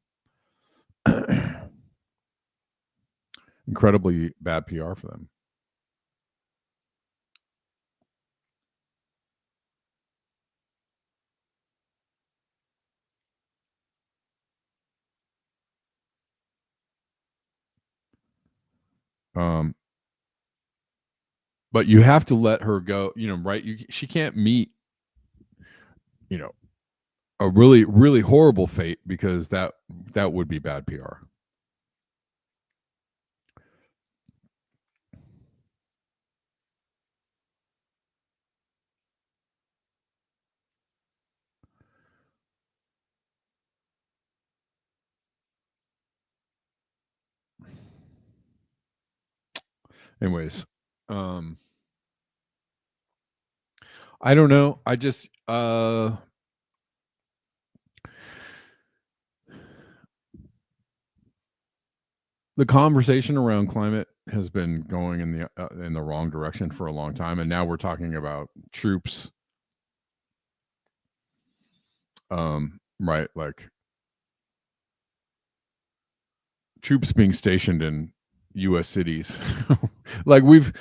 Incredibly bad PR for them. But you have to let her go, right? She can't meet, a really, really horrible fate, because that would be bad PR. Anyways, I don't know. I just the conversation around climate has been going in the wrong direction for a long time, and now we're talking about troops, right? Like troops being stationed in U.S. cities. Like at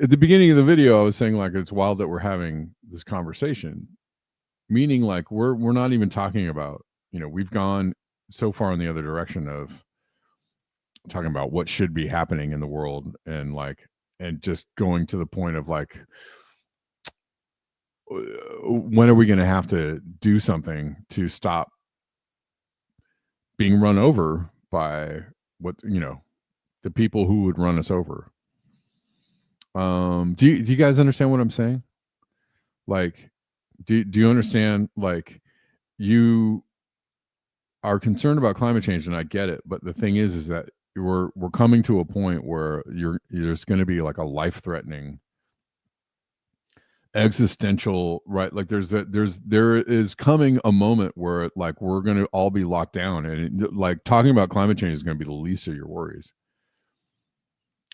the beginning of the video, I was saying, like, it's wild that we're having this conversation, meaning like we're not even talking about, we've gone so far in the other direction of talking about what should be happening in the world, and just going to the point of like, when are we going to have to do something to stop being run over by the people who would run us over? Do you guys understand what I'm saying? Like, do you understand? Like, you are concerned about climate change, and I get it, but the thing is that we're coming to a point where there's going to be like a life-threatening, existential, right? Like there is coming a moment where like we're going to all be locked down, and like talking about climate change is going to be the least of your worries.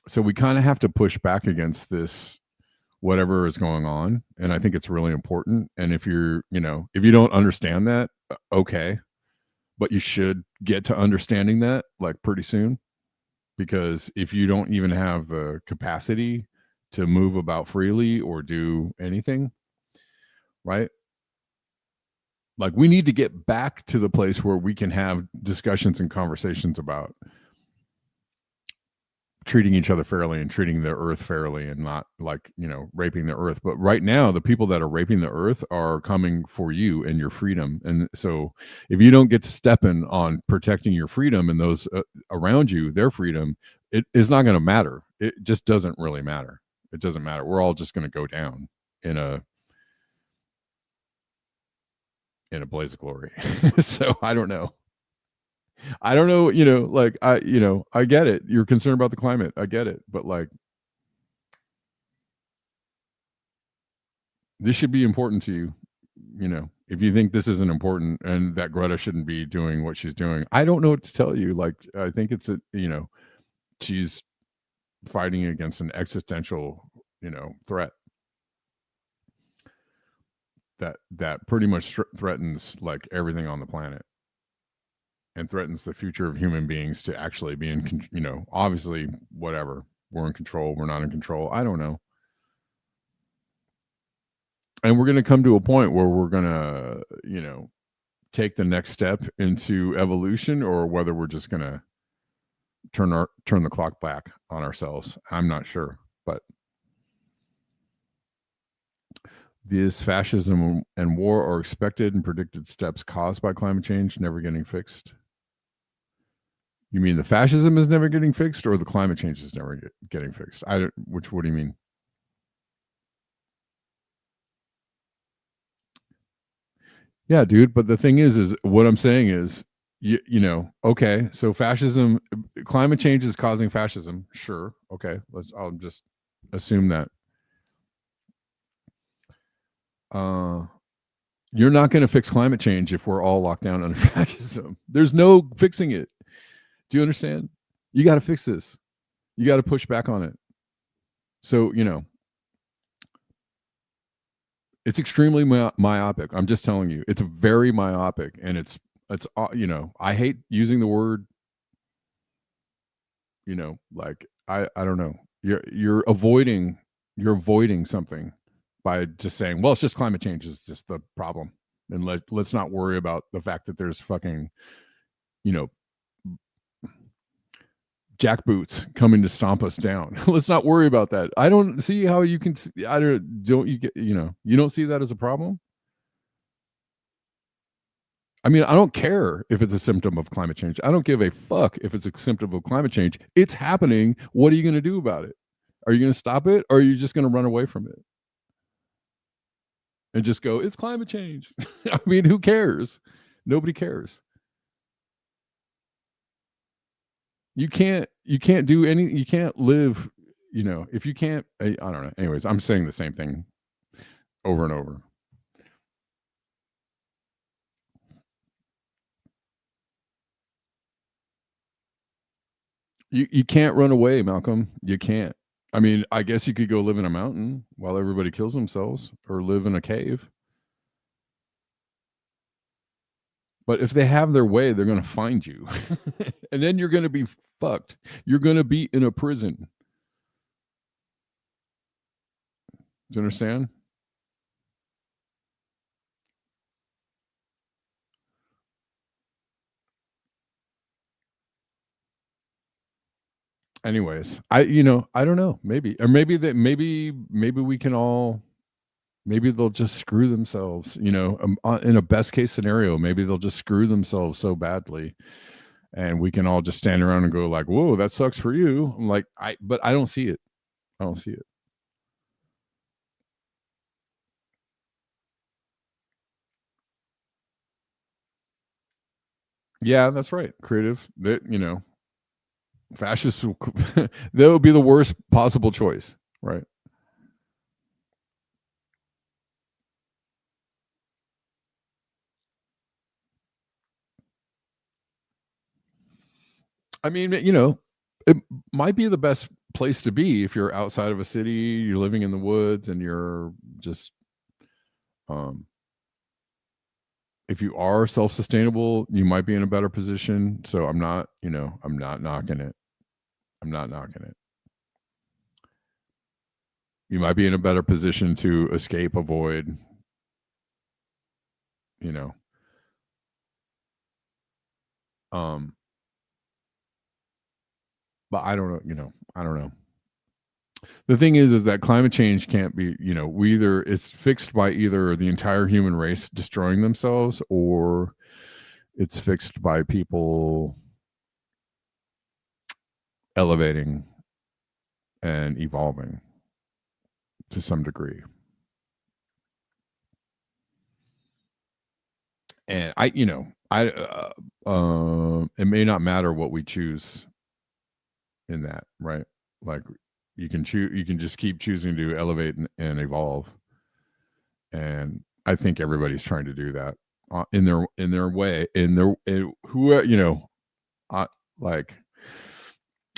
So we kind of have to push back against this, whatever is going on, and I think it's really important. And if you don't understand that, okay, but you should get to understanding that like pretty soon, because if you don't even have the capacity to move about freely or do anything, right? Like, we need to get back to the place where we can have discussions and conversations about treating each other fairly and treating the earth fairly, and not like, raping the earth. But right now, the people that are raping the earth are coming for you and your freedom. And so if you don't get to step in on protecting your freedom and those around you, their freedom, it is not going to matter. It just doesn't really matter. It doesn't matter. We're all just going to go down in a blaze of glory. So I don't know. Like, I get it. You're concerned about the climate. I get it. But like, this should be important to you. if you think this isn't important and that Greta shouldn't be doing what she's doing, I don't know what to tell you. Like, I think it's she's fighting against an existential, threat that pretty much threatens like everything on the planet, and threatens the future of human beings to actually be in, obviously, whatever, we're in control, we're not in control, I don't know. And we're going to come to a point where we're going to, take the next step into evolution, or whether we're just going to turn the clock back on ourselves. I'm not sure, but these fascism and war are expected and predicted steps caused by climate change never getting fixed. You mean the fascism is never getting fixed, or the climate change is never getting fixed? What do you mean? Yeah, dude. But the thing is what I'm saying is, okay, so fascism, climate change is causing fascism. Sure. Okay. I'll just assume that. You're not going to fix climate change if we're all locked down under fascism. There's no fixing it. Do you understand? You got to fix this. You got to push back on it. So, it's extremely myopic. I'm just telling you, it's very myopic, and it's I hate using the word, like I don't know. You're avoiding something by just saying, well, it's just climate change is just the problem, and let's not worry about the fact that there's fucking, jackboots coming to stomp us down. Let's not worry about that. I don't see how you can. Don't you get? You don't see that as a problem. I mean, I don't care if it's a symptom of climate change. I don't give a fuck if it's a symptom of climate change. It's happening. What are you going to do about it? Are you going to stop it, or are you just going to run away from it and just go, it's climate change? I mean, who cares? Nobody cares. You can't do any, you can't live, if you can't, I don't know. Anyways, I'm saying the same thing over and over. You can't run away, Malcolm. You can't. I mean, I guess you could go live in a mountain while everybody kills themselves, or live in a cave. But if they have their way, they're going to find you. And then you're going to be fucked. You're going to be in a prison. Do you understand? Anyways, I don't know. Maybe we can all, maybe they'll just screw themselves, in a best case scenario. Maybe they'll just screw themselves so badly, and we can all just stand around and go like, whoa, that sucks for you. I'm like, but I don't see it. I don't see it. Yeah, that's right. Creative. That, fascists, that would be the worst possible choice, right? I mean, it might be the best place to be if you're outside of a city, you're living in the woods, and you're just, if you are self-sustainable, you might be in a better position. So I'm not knocking it. I'm not knocking it. You might be in a better position to escape, avoid, but I don't know, I don't know. The thing is that climate change can't be, it's fixed by either the entire human race destroying themselves, or it's fixed by people elevating and evolving to some degree. And it may not matter what we choose in that, right? Like, you can just keep choosing to elevate and evolve, and I think everybody's trying to do that in their way, who like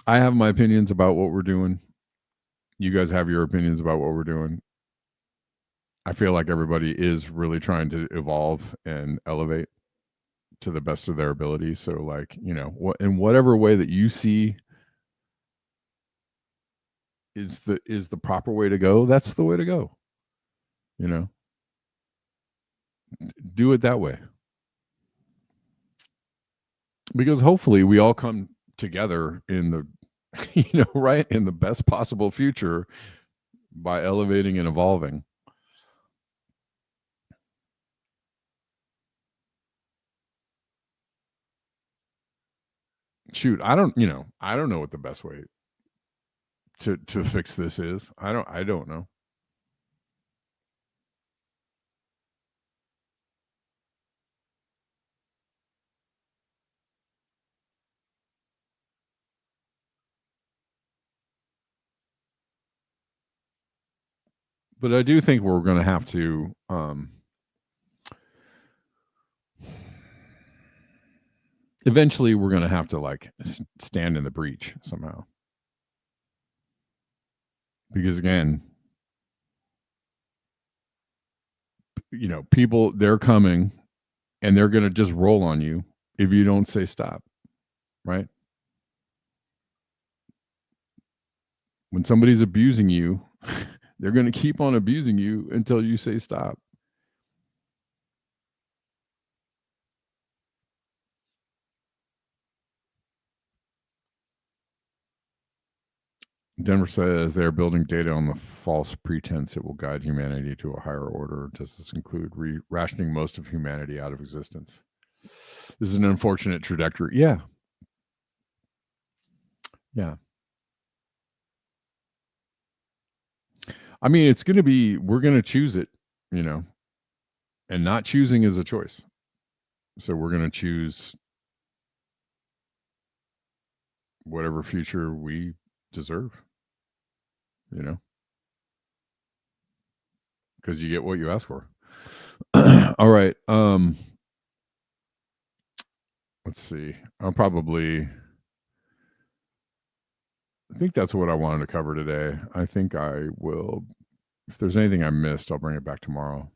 I have my opinions about what we're doing. You guys have your opinions about what we're doing. I feel like everybody is really trying to evolve and elevate to the best of their ability. So, like, what in whatever way that you see is the proper way to go, that's the way to go. Do it that way. Because hopefully we all come together in the right in the best possible future by elevating and evolving. Shoot, I don't know what the best way to fix this is. I don't know. But I do think we're going to have to eventually we're going to have to like stand in the breach somehow. Because again, people, they're coming and they're going to just roll on you if you don't say stop, right? When somebody's abusing you, they're going to keep on abusing you until you say stop. Denver says they're building data on the false pretense it will guide humanity to a higher order. Does this include rationing most of humanity out of existence? This is an unfortunate trajectory. Yeah. I mean, it's going to be, we're going to choose it, and not choosing is a choice. So we're going to choose whatever future we deserve, because you get what you ask for. All right. Let's see. I think that's what I wanted to cover today. I think I will, if there's anything I missed, I'll bring it back tomorrow.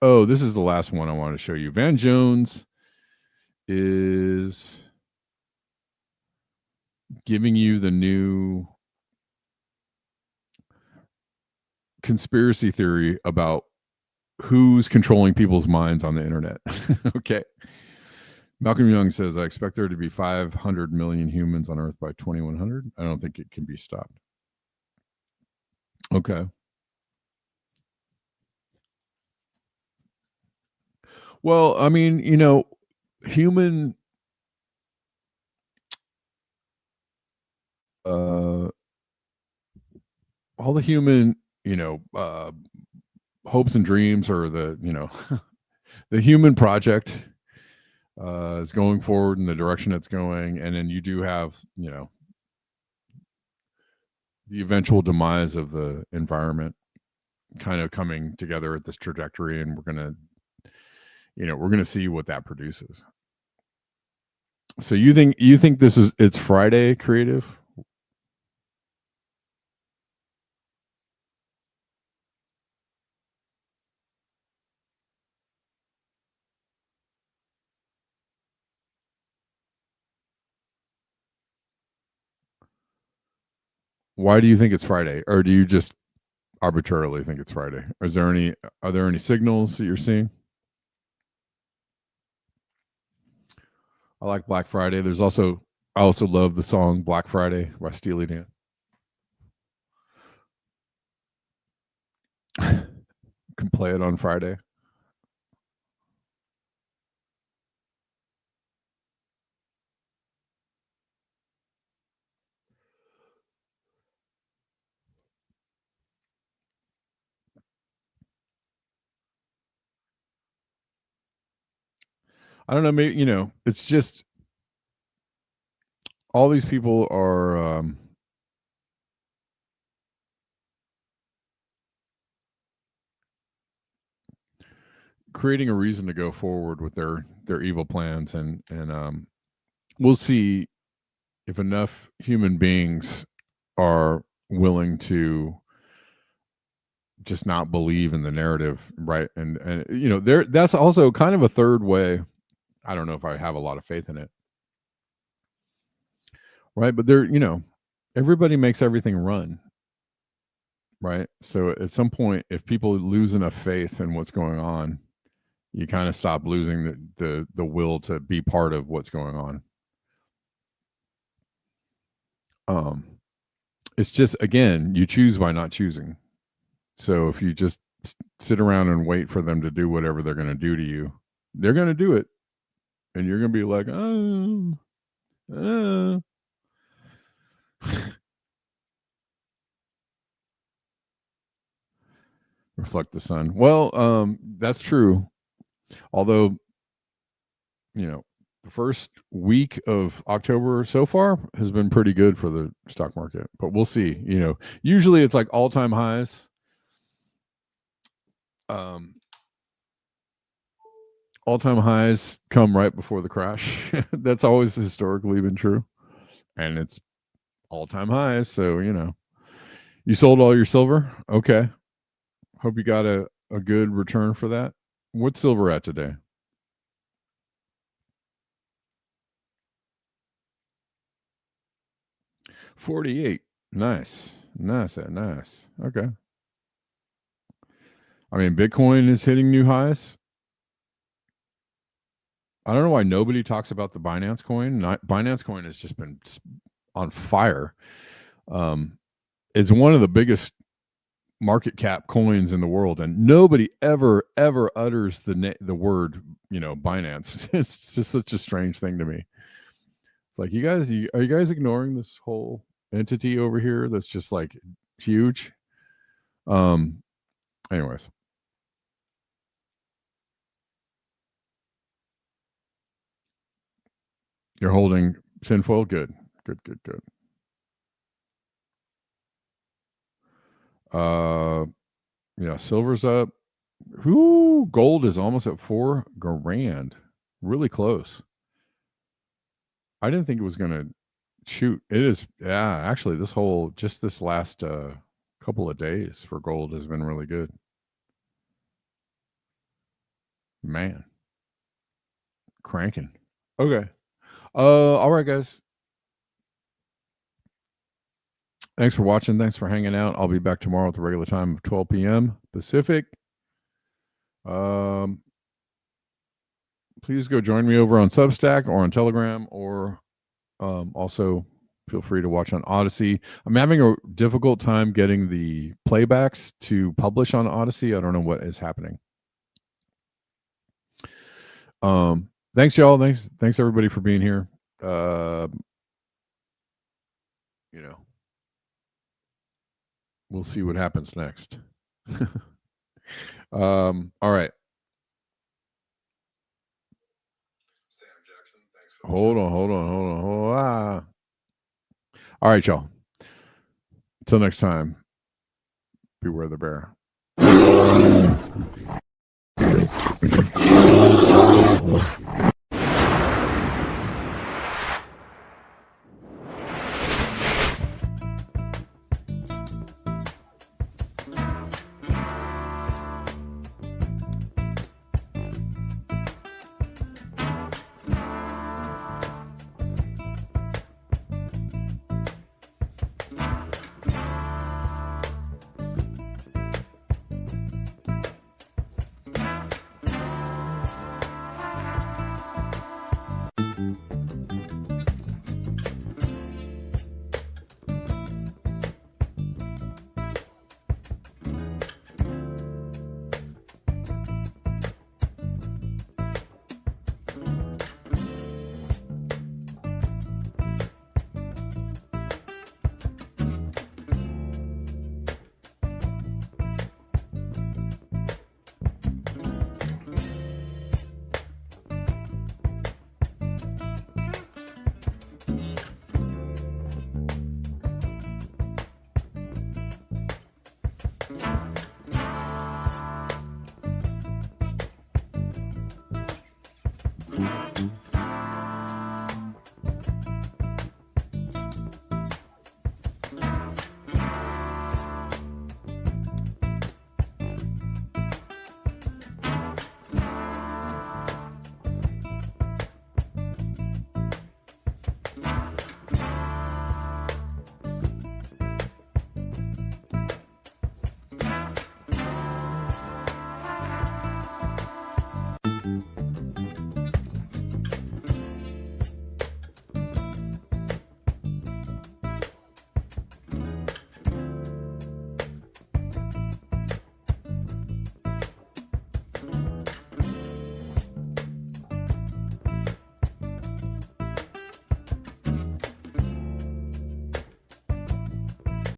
Oh, this is the last one I wanted to show you. Van Jones is giving you the new conspiracy theory about who's controlling people's minds on the internet. Okay. Malcolm Young says, I expect there to be 500 million humans on Earth by 2100. I don't think it can be stopped. Okay. Well, I mean, human all the human, hopes and dreams, or the, the human project is going forward in the direction it's going. And then you do have, the eventual demise of the environment kind of coming together at this trajectory. And we're going to see what that produces. So you think it's Friday creative? Why do you think it's Friday? Or do you just arbitrarily think it's Friday? Are there any signals that you're seeing? I like Black Friday. I also love the song Black Friday by Steely Dan. Can play it on Friday. I don't know, maybe, it's just all these people are creating a reason to go forward with their evil plans, and we'll see if enough human beings are willing to just not believe in the narrative, right? And you know, that's also kind of a third way. I don't know if I have a lot of faith in it, right? But there, you know, everybody makes everything run, right? So at some point, if people lose enough faith in what's going on, you kind of stop losing the will to be part of what's going on. It's just, again, you choose by not choosing. So if you just sit around and wait for them to do whatever they're going to do to you, they're going to do it, and you're going to be like, reflect the sun. Well, that's true. Although, you know, the first week of October so far has been pretty good for the stock market, but we'll see. You know, usually it's like all-time highs. All-time highs come right before the crash. That's always historically been true, and it's all-time highs. So, you know, you sold all your silver. Okay, hope you got a good return for that. What's silver at today? $48. Nice. Okay. I mean, Bitcoin is hitting new highs. I don't know why nobody talks about the Binance coin. Binance coin has just been on fire. It's one of the biggest market cap coins in the world, and nobody ever utters the word, you know, Binance. It's just such a strange thing to me. It's like, are you guys ignoring this whole entity over here that's just like huge? Anyways. You're holding Sinfoil? Good. Yeah, silver's up. Gold is almost at $4,000. Really close. I didn't think it was gonna shoot. It is, yeah, actually this last couple of days for gold has been really good. Man. Cranking. Okay. All right, guys. Thanks for watching. Thanks for hanging out. I'll be back tomorrow at the regular time of 12 p.m. Pacific. Please go join me over on Substack or on Telegram, or also feel free to watch on Odyssey. I'm having a difficult time getting the playbacks to publish on Odyssey. I don't know what is happening. Thanks, y'all. Thanks everybody for being here. You know, we'll see what happens next. All right. Sam Jackson, thanks for hold on. All right, y'all. Until next time, beware the bear.